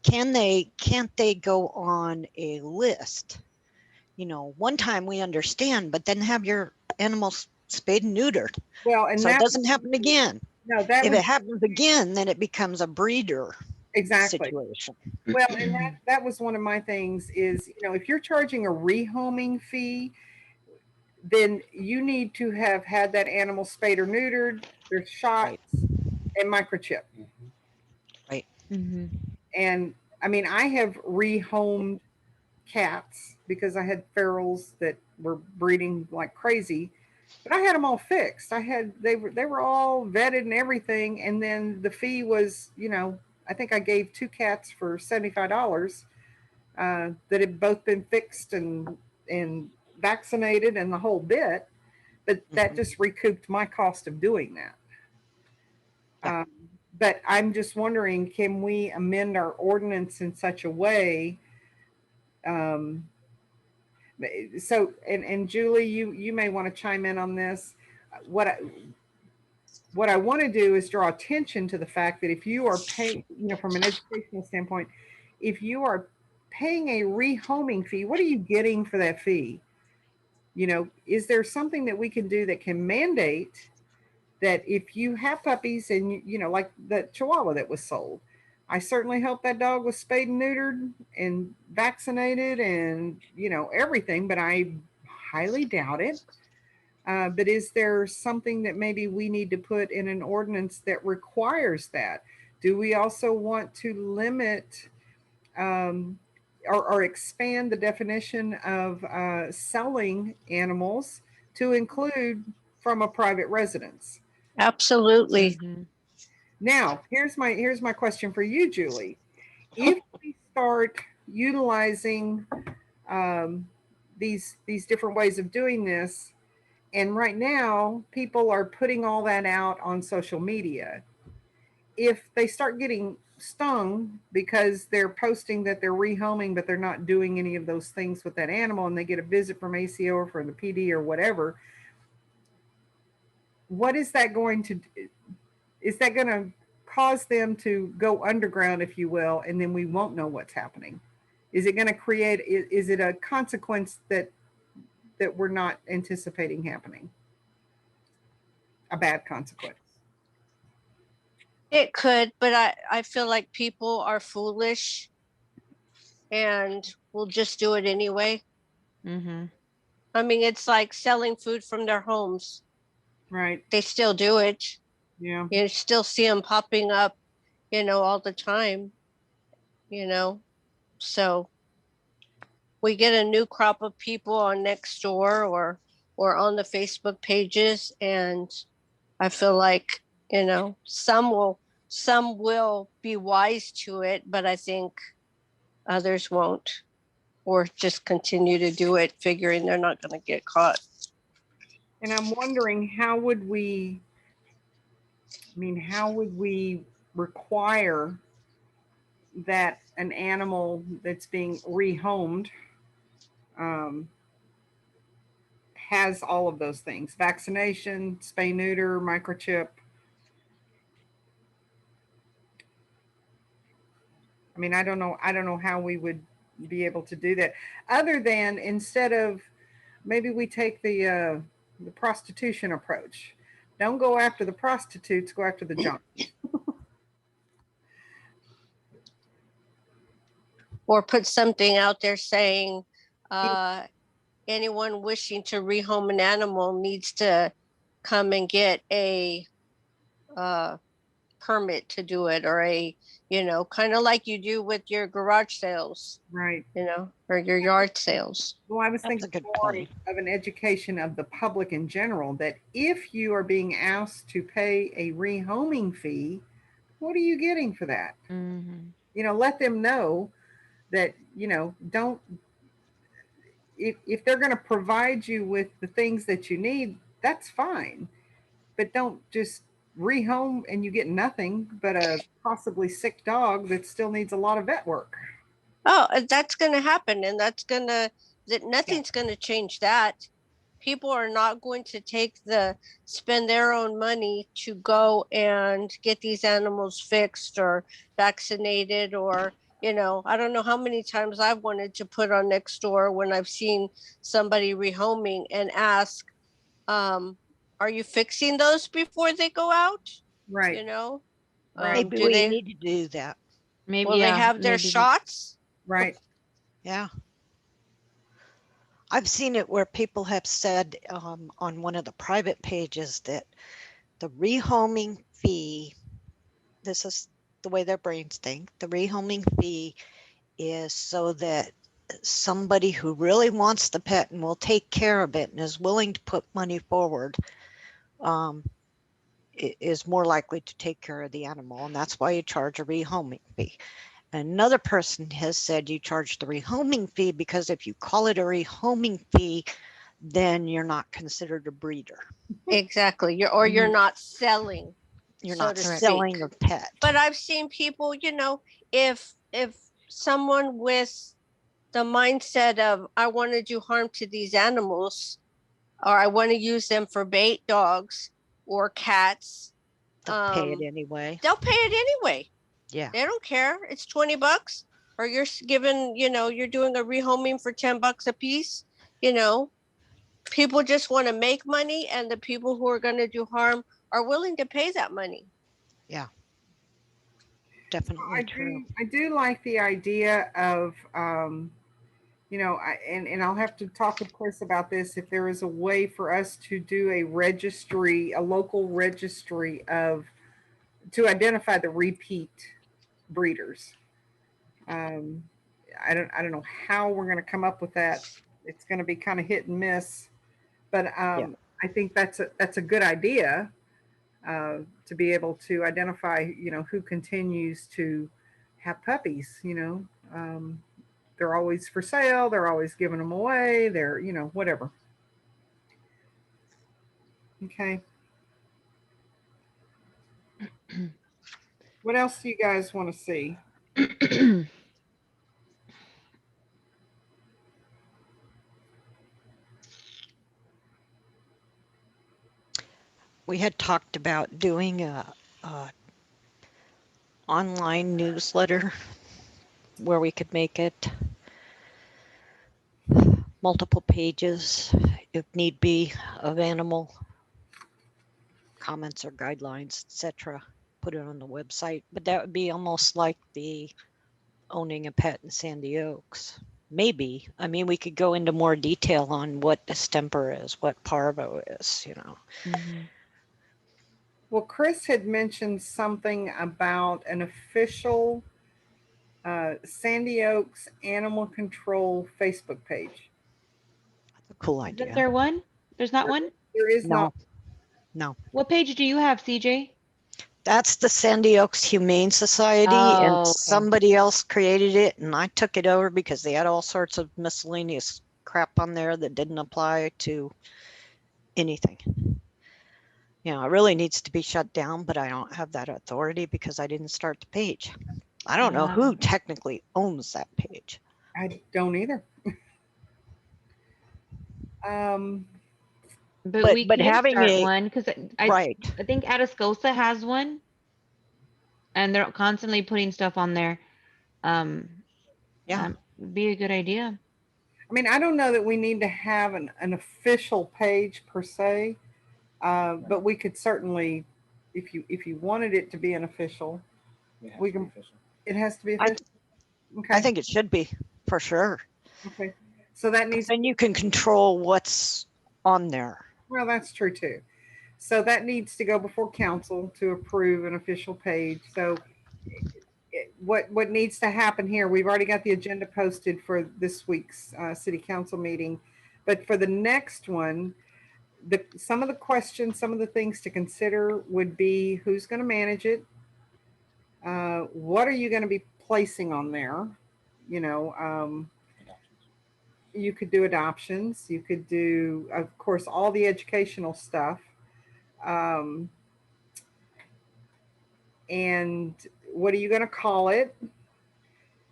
[SPEAKER 5] Can't they go on a list? You know, one time we understand, but then have your animals spayed and neutered.
[SPEAKER 2] well, and
[SPEAKER 5] So it
[SPEAKER 2] that,
[SPEAKER 5] doesn't happen again.
[SPEAKER 2] no, that
[SPEAKER 5] If
[SPEAKER 2] would
[SPEAKER 5] it happens again, then it becomes a breeder
[SPEAKER 2] exactly.
[SPEAKER 5] situation.
[SPEAKER 2] Well, and that was one of my things is, if you're charging a rehoming fee, then you need to have had that animal spayed or neutered, there's shots
[SPEAKER 5] Right.
[SPEAKER 2] and microchip.
[SPEAKER 5] Right.
[SPEAKER 1] Mm-hmm.
[SPEAKER 2] And I mean, I have rehomed cats because I had ferals that were breeding like crazy, but I had them all fixed. They were all vetted and everything, and then the fee was, I think I gave 2 cats for $75 that had both been fixed and vaccinated and the whole bit, but that just recouped my cost of doing that.
[SPEAKER 5] Yeah.
[SPEAKER 2] But I'm just wondering, can we amend our ordinance in such a way? Um, and Julie, you may want to chime in on this. What I, what I want to do is draw attention to the fact that if you are paying, from an educational standpoint, if you are paying a rehoming fee, what are you getting for that fee? Is there something that we can do that can mandate that if you have puppies and like the Chihuahua that was sold, I certainly hope that dog was spayed and neutered and vaccinated and everything, but I highly doubt it. But is there something that maybe we need to put in an ordinance that requires that? Do we also want to limit um, or expand the definition of selling animals to include from a private residence?
[SPEAKER 3] Absolutely.
[SPEAKER 1] Mm-hmm.
[SPEAKER 2] Now, here's my question for you, Julie. If we start utilizing these different ways of doing this, and right now people are putting all that out on social media, if they start getting stung because they're posting that they're rehoming, but they're not doing any of those things with that animal, and they get a visit from ACO or from the PD or whatever, what is that going to do? Is that going to cause them to go underground, if you will, and then we won't know what's happening? Is it going to create, is it a consequence that we're not anticipating happening? A bad consequence?
[SPEAKER 3] It could, but I feel like people are foolish and will just do it anyway.
[SPEAKER 1] Mm-hmm.
[SPEAKER 3] I mean, it's like selling food from their homes.
[SPEAKER 2] Right.
[SPEAKER 3] They still do it.
[SPEAKER 2] Yeah.
[SPEAKER 3] You still see them popping up, all the time, So we get a new crop of people on Nextdoor or on the Facebook pages, and I feel like, some will be wise to it, but I think others won't, or just continue to do it figuring they're not going to get caught.
[SPEAKER 2] And I'm wondering, how would we require that an animal that's being rehomed has all of those things: vaccination, spay, neuter, microchip? I mean, I don't know how we would be able to do that, other than, instead of, maybe we take the prostitution approach. Don't go after the prostitutes, go after the junk.
[SPEAKER 3] Or put something out there saying, anyone wishing to rehome an animal needs to come and get a permit to do it, or a, kind of like you do with your garage sales,
[SPEAKER 2] Right.
[SPEAKER 3] or your yard sales.
[SPEAKER 2] Well, I was
[SPEAKER 5] That's a
[SPEAKER 2] thinking
[SPEAKER 5] good
[SPEAKER 2] more
[SPEAKER 5] point.
[SPEAKER 2] of an education of the public in general, that if you are being asked to pay a rehoming fee, what are you getting for that?
[SPEAKER 1] Mhm.
[SPEAKER 2] Let them know that, don't, if they're going to provide you with the things that you need, that's fine. But don't just rehome and you get nothing but a possibly sick dog that still needs a lot of vet work.
[SPEAKER 3] Oh, that's going to happen, and nothing's going to change that. People are not going to spend their own money to go and get these animals fixed or vaccinated, or I don't know how many times I've wanted to put on Nextdoor when I've seen somebody rehoming and ask, are you fixing those before they go out?
[SPEAKER 2] Right.
[SPEAKER 3] You know,
[SPEAKER 2] Right.
[SPEAKER 5] Maybe
[SPEAKER 3] do
[SPEAKER 5] we
[SPEAKER 3] they
[SPEAKER 5] need to do that.
[SPEAKER 1] Maybe,
[SPEAKER 3] will they
[SPEAKER 1] yeah,
[SPEAKER 3] have their
[SPEAKER 1] maybe.
[SPEAKER 3] shots?
[SPEAKER 2] Right.
[SPEAKER 5] Yeah. I've seen it where people have said on one of the private pages that the rehoming fee, this is the way their brains think, the rehoming fee is so that somebody who really wants the pet and will take care of it and is willing to put money forward is more likely to take care of the animal, and that's why you charge a rehoming fee. Another person has said you charge the rehoming fee because if you call it a rehoming fee, then you're not considered a breeder.
[SPEAKER 3] Exactly. You're not selling,
[SPEAKER 5] You're
[SPEAKER 3] so
[SPEAKER 5] not
[SPEAKER 3] to
[SPEAKER 5] selling
[SPEAKER 3] speak.
[SPEAKER 5] a pet.
[SPEAKER 3] But I've seen people, if someone with the mindset of, I want to do harm to these animals, or I want to use them for bait dogs or cats,
[SPEAKER 5] They'll pay it anyway.
[SPEAKER 3] they'll pay it anyway.
[SPEAKER 5] Yeah.
[SPEAKER 3] They don't care. It's $20, or you're given, you're doing a rehoming for $10 a piece. People just want to make money, and the people who are going to do harm are willing to pay that money.
[SPEAKER 5] Yeah. Definitely true.
[SPEAKER 2] I do like the idea of, and I'll have to talk with Chris about this, if there is a way for us to do a registry, a local registry to identify the repeat breeders. I don't know how we're going to come up with that. It's going to be kind of hit and miss, but
[SPEAKER 5] Yeah.
[SPEAKER 2] I think that's a good idea, to be able to identify, who continues to have puppies. They're always for sale. They're always giving them away. They're, whatever. Okay. What else do you guys want to see?
[SPEAKER 5] We had talked about doing a online newsletter where we could make it multiple pages, if need be, of animal comments or guidelines, etc. Put it on the website, but that would be almost like the owning a pet in Sandy Oaks. Maybe. I mean, we could go into more detail on what distemper is, what parvo is,
[SPEAKER 1] Mhm.
[SPEAKER 2] Well, Chris had mentioned something about an official Sandy Oaks Animal Control Facebook page.
[SPEAKER 5] That's a cool
[SPEAKER 1] Isn't
[SPEAKER 5] idea.
[SPEAKER 1] there one? There's not one?
[SPEAKER 2] There is
[SPEAKER 5] No,
[SPEAKER 2] not.
[SPEAKER 5] no.
[SPEAKER 1] What page do you have, CJ?
[SPEAKER 5] That's the Sandy Oaks Humane Society, and
[SPEAKER 1] Oh, okay.
[SPEAKER 5] somebody else created it, and I took it over because they had all sorts of miscellaneous crap on there that didn't apply to anything. It really needs to be shut down, but I don't have that authority because I didn't start the page. I don't know who technically owns that page.
[SPEAKER 2] I don't either. um,
[SPEAKER 1] But we
[SPEAKER 5] but
[SPEAKER 1] can
[SPEAKER 5] having
[SPEAKER 1] start
[SPEAKER 5] a
[SPEAKER 1] one because
[SPEAKER 5] right,
[SPEAKER 1] I think Atascosa has one, and they're constantly putting stuff on there.
[SPEAKER 5] yeah,
[SPEAKER 1] Be a good idea.
[SPEAKER 2] I mean, I don't know that we need to have an official page per se, but we could certainly, if you wanted it to be an official, we can. It has to be official. Okay.
[SPEAKER 5] I think it should be for sure.
[SPEAKER 2] Okay. So that needs.
[SPEAKER 5] Then you can control what's on there.
[SPEAKER 2] Well, that's true too. So that needs to go before council to approve an official page. So what needs to happen here, we've already got the agenda posted for this week's city council meeting, but for the next one, some of the questions, some of the things to consider would be who's going to manage it, what are you going to be placing on there, you know, you could do adoptions, you could do, of course, all the educational stuff, um, and what are you going to call it?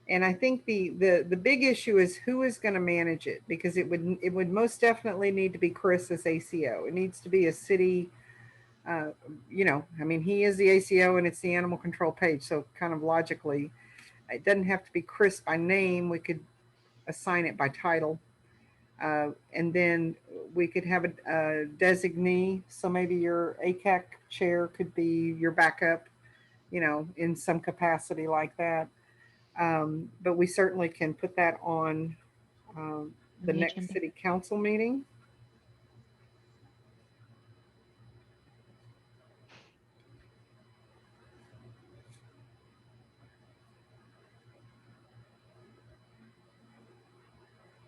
[SPEAKER 2] And I think the big issue is who is going to manage it, because it would most definitely need to be Chris as ACO. It needs to be a city, you know, I mean, he is the ACO and it's the animal control page. So kind of logically, it doesn't have to be Chris by name. We could assign it by title. And then we could have a designee. So maybe your ACAC chair could be your backup, you know, in some capacity like that. But we certainly can put that on the next
[SPEAKER 1] agenda.
[SPEAKER 2] city council meeting.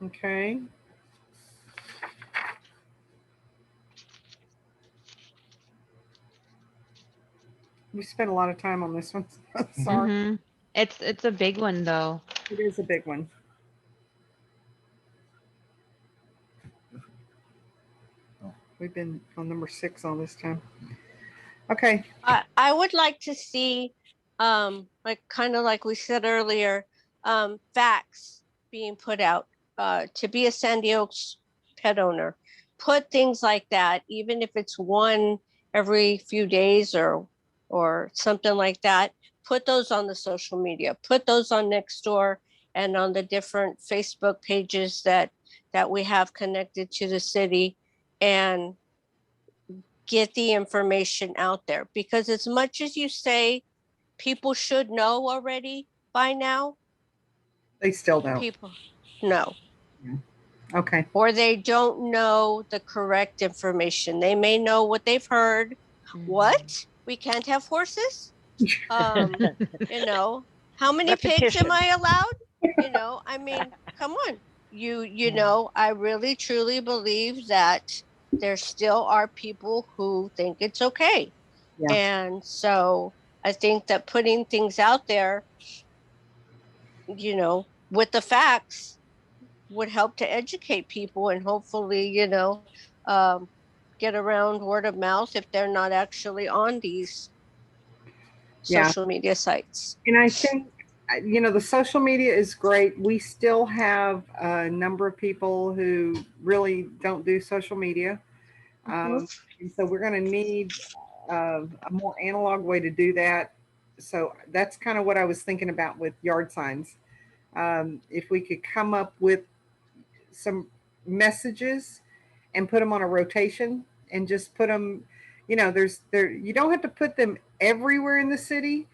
[SPEAKER 2] Okay. We spent a lot of time on this one. Sorry.
[SPEAKER 1] Mm-hmm. It's a big one though.
[SPEAKER 2] It is a big one. We've been on number 6 all this time. Okay.
[SPEAKER 3] I would like to see, like kind of like we said earlier, facts being put out. To be a Sandy Oaks pet owner, put things like that, even if it's one every few days or something like that. Put those on the social media. Put those on Nextdoor and on the different Facebook pages that we have connected to the city, and get the information out there, because as much as you say people should know already by now,
[SPEAKER 2] They still don't.
[SPEAKER 3] people know,
[SPEAKER 2] Okay.
[SPEAKER 3] or they don't know the correct information. They may know what they've heard.
[SPEAKER 1] Mhm.
[SPEAKER 3] What? We can't have horses? You know, how many pigs am
[SPEAKER 5] Repetition.
[SPEAKER 3] I allowed? You know, I mean, come on. You know, I really truly believe that there still are people who think it's okay.
[SPEAKER 2] Yeah.
[SPEAKER 3] And so I think that putting things out there, you know, with the facts would help to educate people, and hopefully, you know, um, get around word of mouth if they're not actually on these
[SPEAKER 2] Yeah.
[SPEAKER 3] social media sites.
[SPEAKER 2] And I think, you know, the social media is great. We still have a number of people who really don't do social media. And so we're going to need a more analog way to do that. So that's kind of what I was thinking about with yard signs. If we could come up with some messages and put them on a rotation and just put them, you know, you don't have to put them everywhere in the city,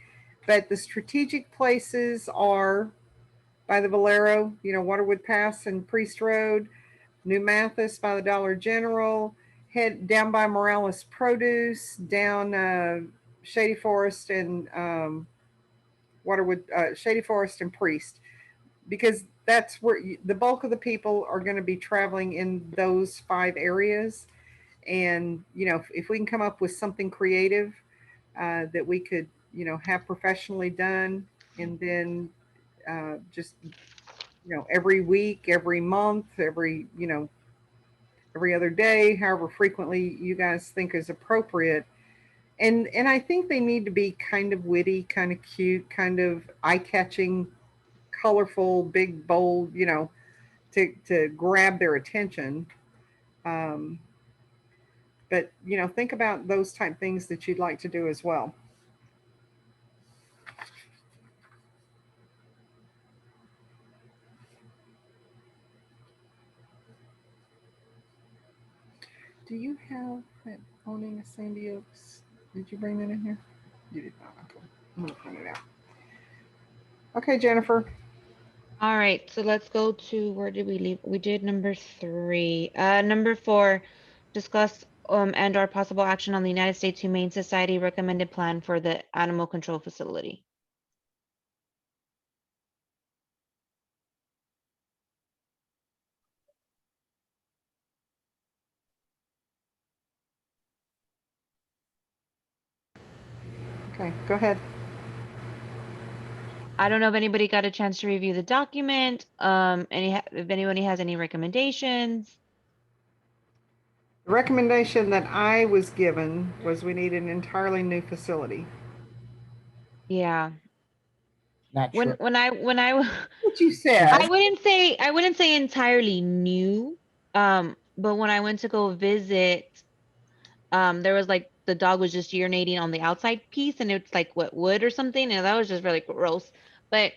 [SPEAKER 2] but the strategic places are by the Valero, you know, Waterwood Pass and Priest Road, New Mathis by the Dollar General, head down by Morales Produce, down Shady Forest and Waterwood, Shady Forest and Priest, because that's where the bulk of the people are going to be traveling in those 5 areas. And, you know, if we can come up with something creative that we could, you know, have professionally done, and then just, you know, every week, every month, every, you know, every other day, however frequently you guys think is appropriate. And I think they need to be kind of witty, kind of cute, kind of eye-catching, colorful, big, bold, you know, to grab their attention. Um, but you know, think about those type things that you'd like to do as well. Do you have that owning a Sandy Oaks? Did you bring that in here? You did not. Okay. I'm gonna print it out. Okay, Jennifer.
[SPEAKER 1] All right, so let's go to, where did we leave? We did number 3. Number 4, discuss and our possible action on the United States Humane Society recommended plan for the animal control facility.
[SPEAKER 2] Okay, go ahead.
[SPEAKER 1] I don't know if anybody got a chance to review the document. If anybody has any recommendations.
[SPEAKER 2] The recommendation that I was given was we need an entirely new facility.
[SPEAKER 1] Yeah.
[SPEAKER 4] Not
[SPEAKER 1] When
[SPEAKER 4] sure.
[SPEAKER 1] when I when I
[SPEAKER 2] What you said.
[SPEAKER 1] I wouldn't say entirely new. But when I went to go visit, there was like the dog was just urinating on the outside piece, and it's like what wood or something, and that was just really gross. But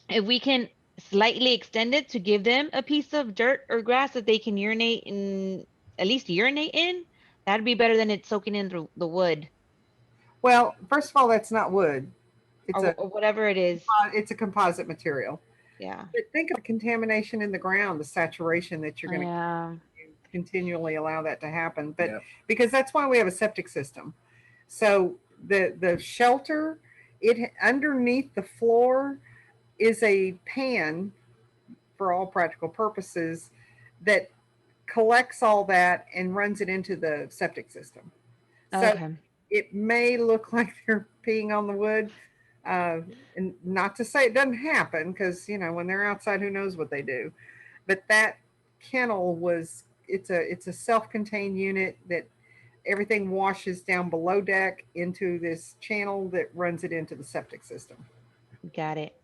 [SPEAKER 1] if we can slightly extend it to give them a piece of dirt or grass that they can urinate in, at least urinate in, that'd be better than it soaking in the wood
[SPEAKER 2] Well, first of all, that's not wood. It's
[SPEAKER 1] or whatever it is.
[SPEAKER 2] a composite material.
[SPEAKER 1] Yeah.
[SPEAKER 2] But think of the contamination in the ground, the saturation that you're going to
[SPEAKER 1] Yeah.
[SPEAKER 2] continually allow that to happen. But
[SPEAKER 4] Yep.
[SPEAKER 2] because that's why we have a septic system. So the shelter, it underneath the floor is a pan for all practical purposes that collects all that and runs it into the septic system. So
[SPEAKER 1] Okay.
[SPEAKER 2] it may look like they're peeing on the wood. And not to say it doesn't happen, because when they're outside, who knows what they do. But that kennel was it's a self-contained unit that everything washes down below deck into this channel that runs it into the septic system.
[SPEAKER 1] Got it.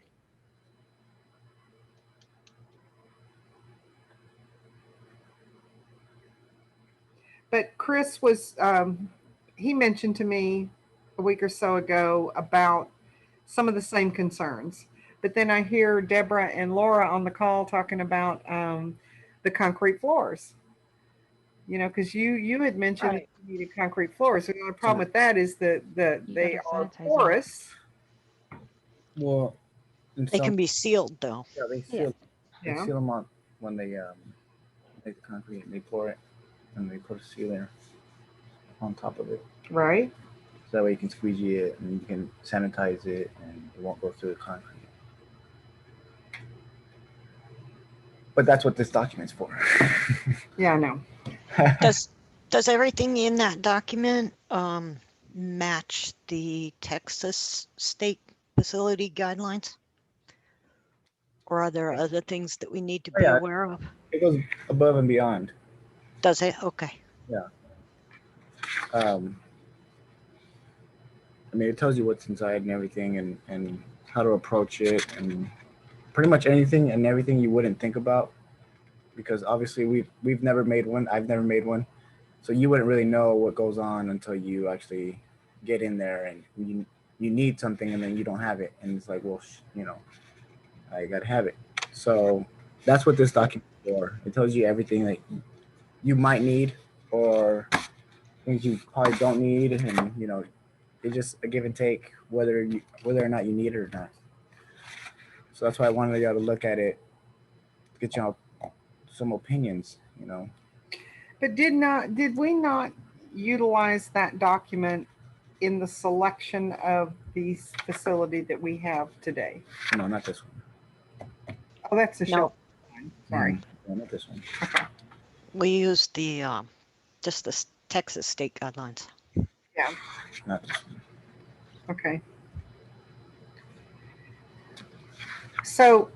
[SPEAKER 2] But Chris was he mentioned to me a week or so ago about some of the same concerns. But then I hear Deborah and Laura on the call talking about the concrete floors. Because you had mentioned that
[SPEAKER 5] Right.
[SPEAKER 2] you needed concrete floors. So the only problem with that is that
[SPEAKER 1] You
[SPEAKER 2] they
[SPEAKER 1] gotta
[SPEAKER 2] are
[SPEAKER 1] sanitize them.
[SPEAKER 2] porous.
[SPEAKER 4] Well, in
[SPEAKER 5] They
[SPEAKER 4] some,
[SPEAKER 5] can be sealed though.
[SPEAKER 4] yeah,
[SPEAKER 1] Yeah.
[SPEAKER 4] they
[SPEAKER 2] Yeah.
[SPEAKER 4] seal them on when they make the concrete and they pour it and they put a sealer on top of it.
[SPEAKER 2] Right.
[SPEAKER 4] So that way you can squeegee it and you can sanitize it and it won't go through the concrete. But that's what this document's for.
[SPEAKER 2] Yeah, I know.
[SPEAKER 5] Does everything in that document match the Texas state facility guidelines? Or are there other things that we need to be
[SPEAKER 4] Yeah,
[SPEAKER 5] aware of?
[SPEAKER 4] it goes above and beyond.
[SPEAKER 5] Does it? Okay.
[SPEAKER 4] Yeah. I mean, it tells you what's inside and everything, and how to approach it, and pretty much anything and everything you wouldn't think about, because obviously we've never made one. I've never made one, so you wouldn't really know what goes on until you actually get in there and you need something and then you don't have it, and it's like, well, I gotta have it. So that's what this document is for. It tells you everything that you might need or things you probably don't need, and it's just a give and take whether or not you need it or not. So that's why I wanted y'all to look at it, get y'all some opinions.
[SPEAKER 2] But did we not utilize that document in the selection of the facility that we have today?
[SPEAKER 4] No, not this one.
[SPEAKER 2] Oh, that's the
[SPEAKER 5] No.
[SPEAKER 2] shelter one. Sorry.
[SPEAKER 4] No, not this one.
[SPEAKER 5] We use the just the Texas state guidelines.
[SPEAKER 2] Yeah.
[SPEAKER 4] Not this one.
[SPEAKER 2] Okay. So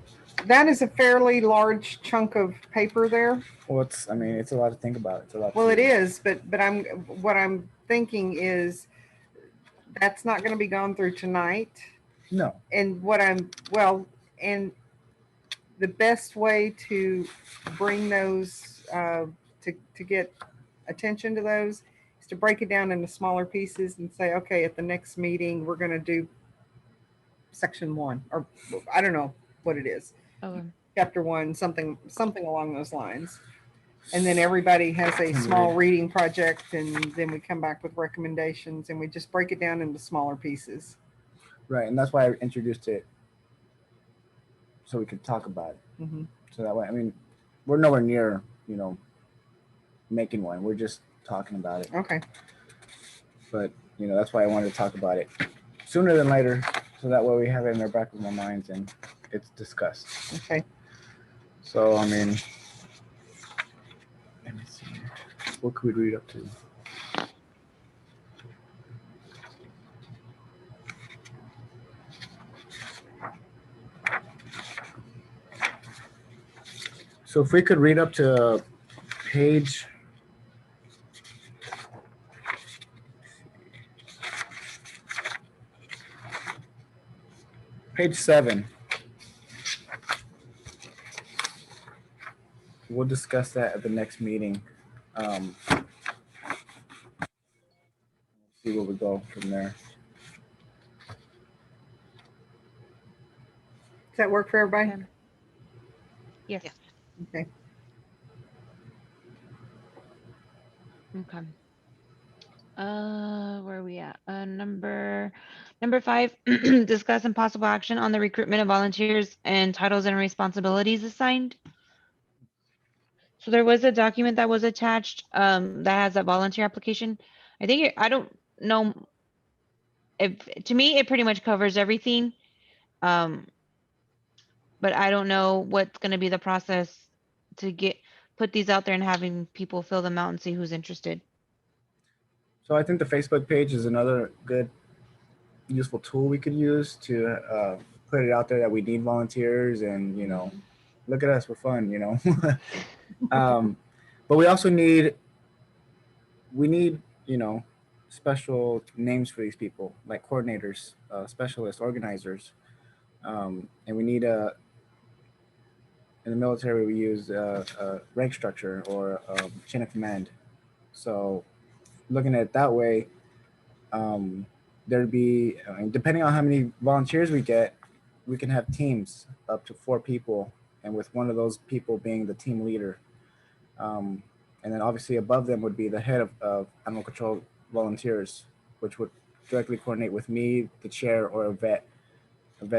[SPEAKER 2] that is a fairly large chunk of paper there.
[SPEAKER 4] Well, it's a lot to think about. It's a lot.
[SPEAKER 2] Well, it is, but what I'm thinking is that's not going to be gone through tonight.
[SPEAKER 4] No.
[SPEAKER 2] And and the best way to bring those to get attention to those is to break it down into smaller pieces and say, okay, at the next meeting we're going to do section 1, or I don't know what it is,
[SPEAKER 1] Okay.
[SPEAKER 2] chapter 1, something along those lines. And then everybody has a small reading project, and then we come back with recommendations, and we just break it down into smaller pieces.
[SPEAKER 4] Right, and that's why I introduced it so we could talk about it.
[SPEAKER 2] Mm-hmm.
[SPEAKER 4] So that way, we're nowhere near making one. We're just talking about it.
[SPEAKER 2] Okay.
[SPEAKER 4] But that's why I wanted to talk about it sooner than later, so that way we have it in our back of our minds and it's discussed.
[SPEAKER 2] Okay.
[SPEAKER 4] So I mean, let me see. What could we read up to? So if we could read up to page page 7, we'll discuss that at the next meeting. See where we go from there.
[SPEAKER 2] Does that work for everybody?
[SPEAKER 1] Okay. Yes.
[SPEAKER 2] Okay.
[SPEAKER 1] Okay. Where are we at? Number 5, discuss impossible action on the recruitment of volunteers and titles and responsibilities assigned. So there was a document that was attached that has a volunteer application. I don't know if, to me, it pretty much covers everything. But I don't know what's going to be the process to put these out there and having people fill them out and see who's interested.
[SPEAKER 4] So I think the Facebook page is another good, useful tool we could use to put it out there that we need volunteers, and look at us, we're fun, but we also need special names for these people, like coordinators, specialists, organizers, and we need in the military we use a rank structure or chain of command. So looking at it that way, there'd be, depending on how many volunteers we get, we can have teams up to 4 people, and with one of those people being the team leader. And then obviously above them would be the head of animal control volunteers, which would directly coordinate with me, the chair, or a vet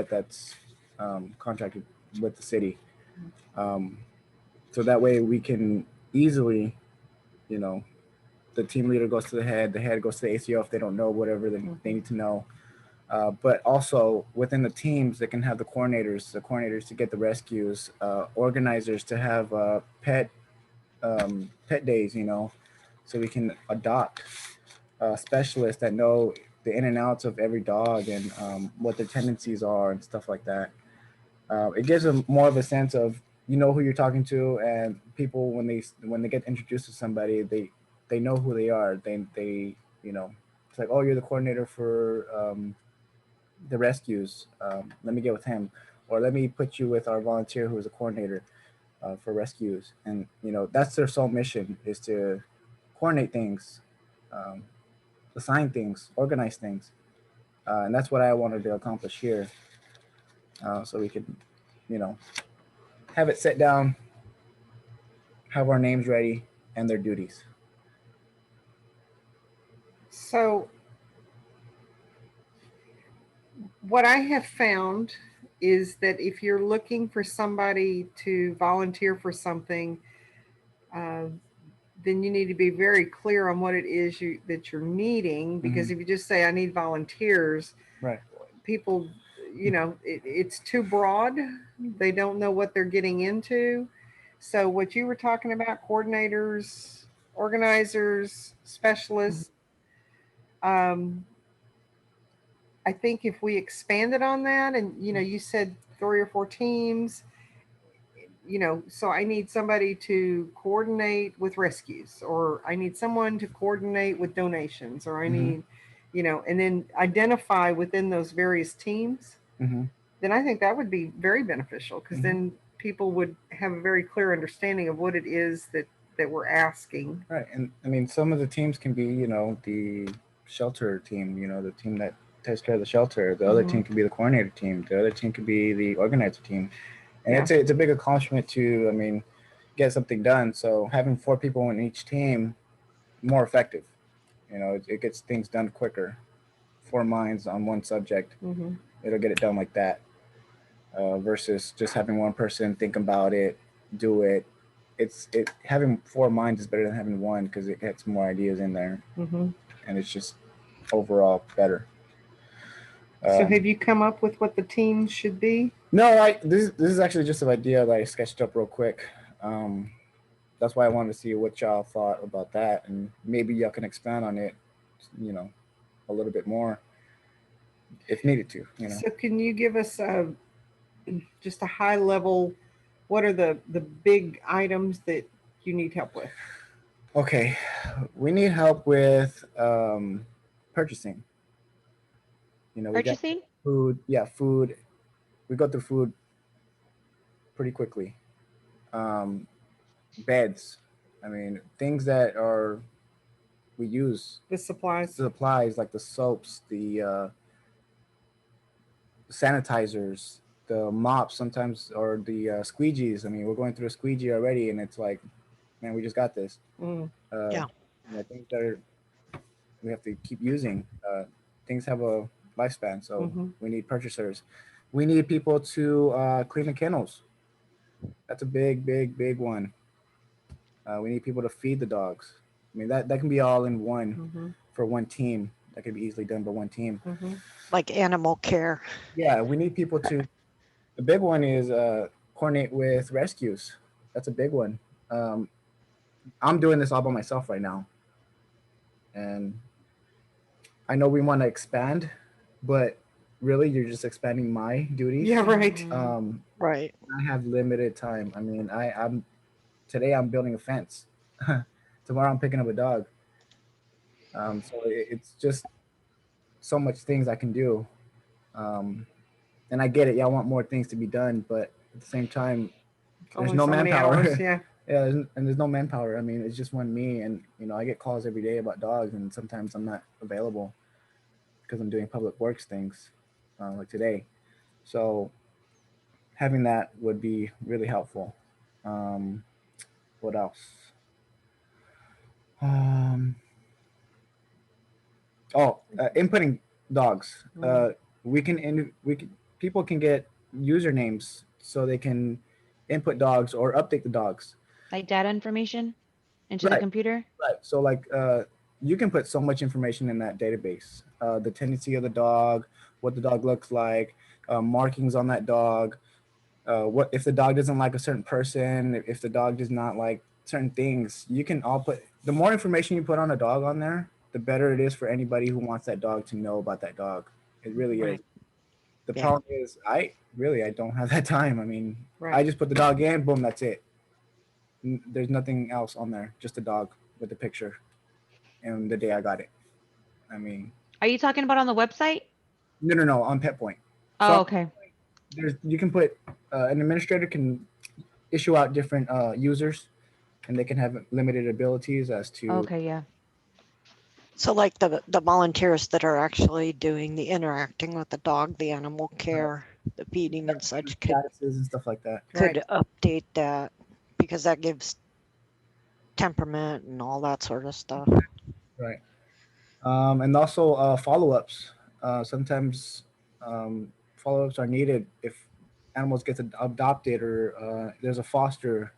[SPEAKER 4] that's contracted with the city. So that way we can easily, the team leader goes to the head goes to the ACO if they don't know whatever they need to know. But also within the teams, they can have the coordinators to get the rescues, organizers to have pet days, so we can adopt specialists that know the in and outs of every dog and what their tendencies are and stuff like that. It gives them more of a sense of who you're talking to, and people when they get introduced to somebody, they know who they are. They it's like, oh, you're the coordinator for the rescues. Let me get with him, or let me put you with our volunteer who is a coordinator for rescues. And that's their sole mission, is to coordinate things, assign things, organize things, and that's what I wanted to accomplish here. So we could, have it set down, have our names ready, and their duties.
[SPEAKER 2] So what I have found is that if you're looking for somebody to volunteer for something, then you need to be very clear on what it is that you're needing. Because if you just say, I need volunteers,
[SPEAKER 4] right,
[SPEAKER 2] people, it's too broad. They don't know what they're getting into. So what you were talking about, coordinators, organizers, specialists, I think if we expanded on that, and you said 3 or 4 teams, so I need somebody to coordinate with rescues, or I need someone to coordinate with donations, or I need, and then identify within those various teams, then I think that would be very beneficial, because then people would have a very clear understanding of what it is that we're asking.
[SPEAKER 4] Right. And I mean, some of the teams can be, the shelter team, the team that takes care of the shelter. The other team could be the coordinator team. The other team could be the organizer team. And it's a big accomplishment to, get something done. So having 4 people in each team, more effective. It gets things done quicker. 4 minds on one subject. It'll get it done like that. Versus just having one person think about it, do it, having 4 minds is better than having one because it gets more ideas in there,
[SPEAKER 2] Mm-hmm.
[SPEAKER 4] and it's just overall better.
[SPEAKER 2] So have you come up with what the team should be?
[SPEAKER 4] No, this is actually just an idea that I sketched up real quick. That's why I wanted to see what y'all thought about that, and maybe y'all can expand on it, a little bit more if needed to.
[SPEAKER 2] So can you give us just a high level? What are the big items that you need help with?
[SPEAKER 4] Okay, we need help with purchasing. We got
[SPEAKER 1] Purchasing?
[SPEAKER 4] food. Yeah, food. We go through food pretty quickly. Beds. I mean, things that we use.
[SPEAKER 2] The supplies.
[SPEAKER 4] Supplies like the soaps, the sanitizers, the mops sometimes, or the squeegees. I mean, we're going through a squeegee already, and it's like, man, we just got this.
[SPEAKER 5] Yeah.
[SPEAKER 4] Things that we have to keep using. Things have a lifespan, so we need purchasers. We need people to clean the kennels. That's a big, big, big one. We need people to feed the dogs. I mean, that can be all in one for one team. That can be easily done by one team.
[SPEAKER 5] Like animal care.
[SPEAKER 4] Yeah, we need people to. The big one is coordinate with rescues. That's a big one. I'm doing this all by myself right now, and I know we want to expand, but really, you're just expanding my duties.
[SPEAKER 2] Yeah, right.
[SPEAKER 5] Right.
[SPEAKER 4] I have limited time. I mean, today I'm building a fence. Tomorrow I'm picking up a dog. So it's just so much things I can do. And I get it. Y'all want more things to be done, but at the same time, there's
[SPEAKER 2] Only
[SPEAKER 4] no
[SPEAKER 2] so many
[SPEAKER 4] manpower.
[SPEAKER 2] hours, yeah.
[SPEAKER 4] Yeah, and there's no manpower. I mean, it's just one me, and I get calls every day about dogs, and sometimes I'm not available because I'm doing public works things, like today. So having that would be really helpful. What else? Um, inputting dogs. People can get usernames so they can input dogs or update the dogs.
[SPEAKER 1] Like data information into the
[SPEAKER 4] Right.
[SPEAKER 1] computer?
[SPEAKER 4] Right. So like you can put so much information in that database. The tendency of the dog, what the dog looks like, markings on that dog. What if the dog doesn't like a certain person? If the dog does not like certain things, you can all put. The more information you put on a dog on there, the better it is for anybody who wants that dog to know about that dog. It really is. The problem is, I don't have that time. I mean, I just put the dog in, boom, that's it. There's nothing else on there, just a dog with a picture and the day I got it. I mean,
[SPEAKER 1] Are you talking about on the website?
[SPEAKER 4] no, on Pet Point.
[SPEAKER 1] Oh, okay.
[SPEAKER 4] You can put an administrator can issue out different users, and they can have limited abilities as to.
[SPEAKER 1] Okay, yeah.
[SPEAKER 5] So like the volunteers that are actually doing the interacting with the dog, the animal care, the feeding and such could
[SPEAKER 4] statuses and stuff like that.
[SPEAKER 5] could update that because that gives temperament and all that sort of stuff.
[SPEAKER 4] Right. And also follow-ups. Sometimes follow-ups are needed if animals get adopted or there's a foster.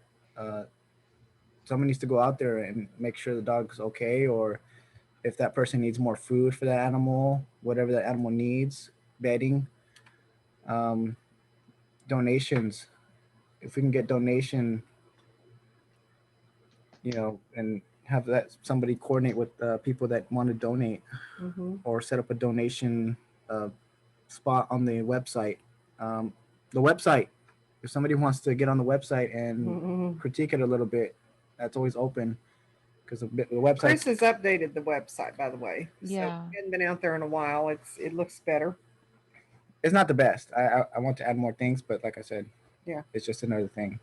[SPEAKER 4] Someone needs to go out there and make sure the dog's okay, or if that person needs more food for that animal, whatever that animal needs, bedding, donations. If we can get donation, and have that somebody coordinate with people that want to donate, or set up a donation spot on the website. The website, if somebody wants to get on the website and critique it a little bit, that's always open. Because the website.
[SPEAKER 2] Chris has updated the website, by the way.
[SPEAKER 1] Yeah.
[SPEAKER 2] So it hadn't been out there in a while. It looks better.
[SPEAKER 4] It's not the best. I want to add more things, but like I said,
[SPEAKER 2] yeah,
[SPEAKER 4] it's just another thing.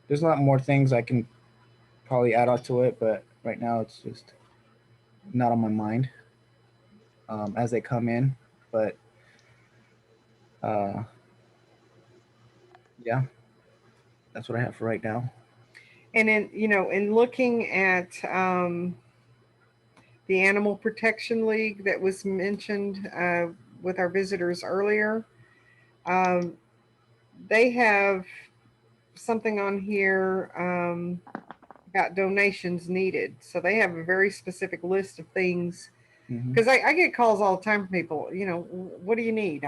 [SPEAKER 4] There's a lot more things I can probably add on to it, but right now it's just not on my mind as they come in. But yeah, that's what I have for right now.
[SPEAKER 2] And in looking at the Animal Protection League that was mentioned with our visitors earlier, they have something on here about donations needed. So they have a very specific list of things. Because I get calls all the time from people, what do you need?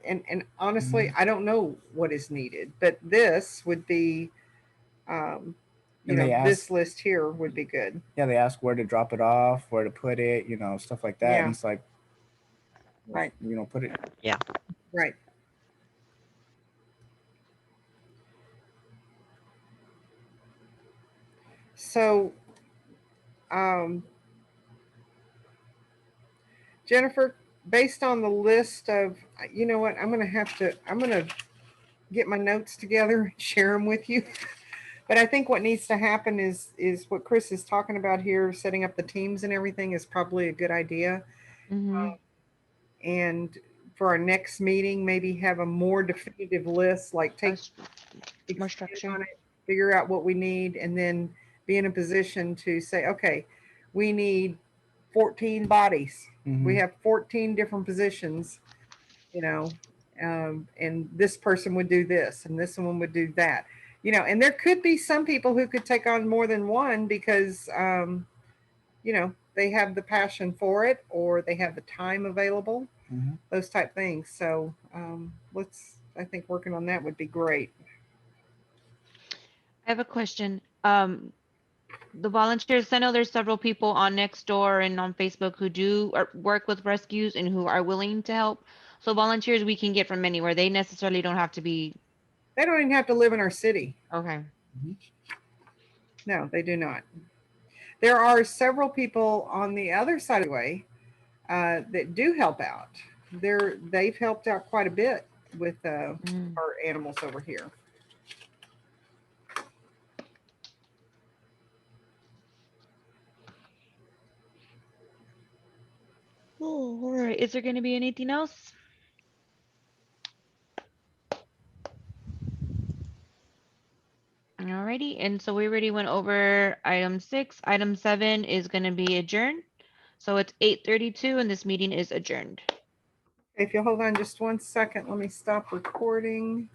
[SPEAKER 2] And honestly, I don't know what is needed, but this would be, this list here would be good.
[SPEAKER 4] Yeah, they ask where to drop it off, where to put it, stuff like that.
[SPEAKER 2] Yeah.
[SPEAKER 4] And it's like,
[SPEAKER 2] Right.
[SPEAKER 4] Put it.
[SPEAKER 5] Yeah.
[SPEAKER 2] Right. So, Jennifer, based on the list of, you know what, I'm going to get my notes together and share them with you. But I think what needs to happen is what Chris is talking about here, setting up the teams and everything is probably a good idea. And for our next meeting, maybe have a more definitive list, like take
[SPEAKER 1] more structure
[SPEAKER 2] on it, figure out what we need, and then be in a position to say, okay, we need 14 bodies. We have 14 different positions, and this person would do this, and this one would do that. And there could be some people who could take on more than one because, they have the passion for it or they have the time available, those type things. So I think working on that would be great.
[SPEAKER 1] I have a question. The volunteers, I know there's several people on Nextdoor and on Facebook who do work with rescues and who are willing to help. So volunteers we can get from anywhere. They necessarily don't have to be.
[SPEAKER 2] They don't even have to live in our city.
[SPEAKER 1] Okay.
[SPEAKER 2] No, they do not. There are several people on the other side of the way that do help out. They've helped out quite a bit with our animals over here.
[SPEAKER 1] Oh, all right. Is there going to be anything else? Alrighty, and so we already went over item 6. Item 7 is going to be adjourned. So it's 8:32 and this meeting is adjourned.
[SPEAKER 2] If you'll hold on just 1 second, let me stop recording.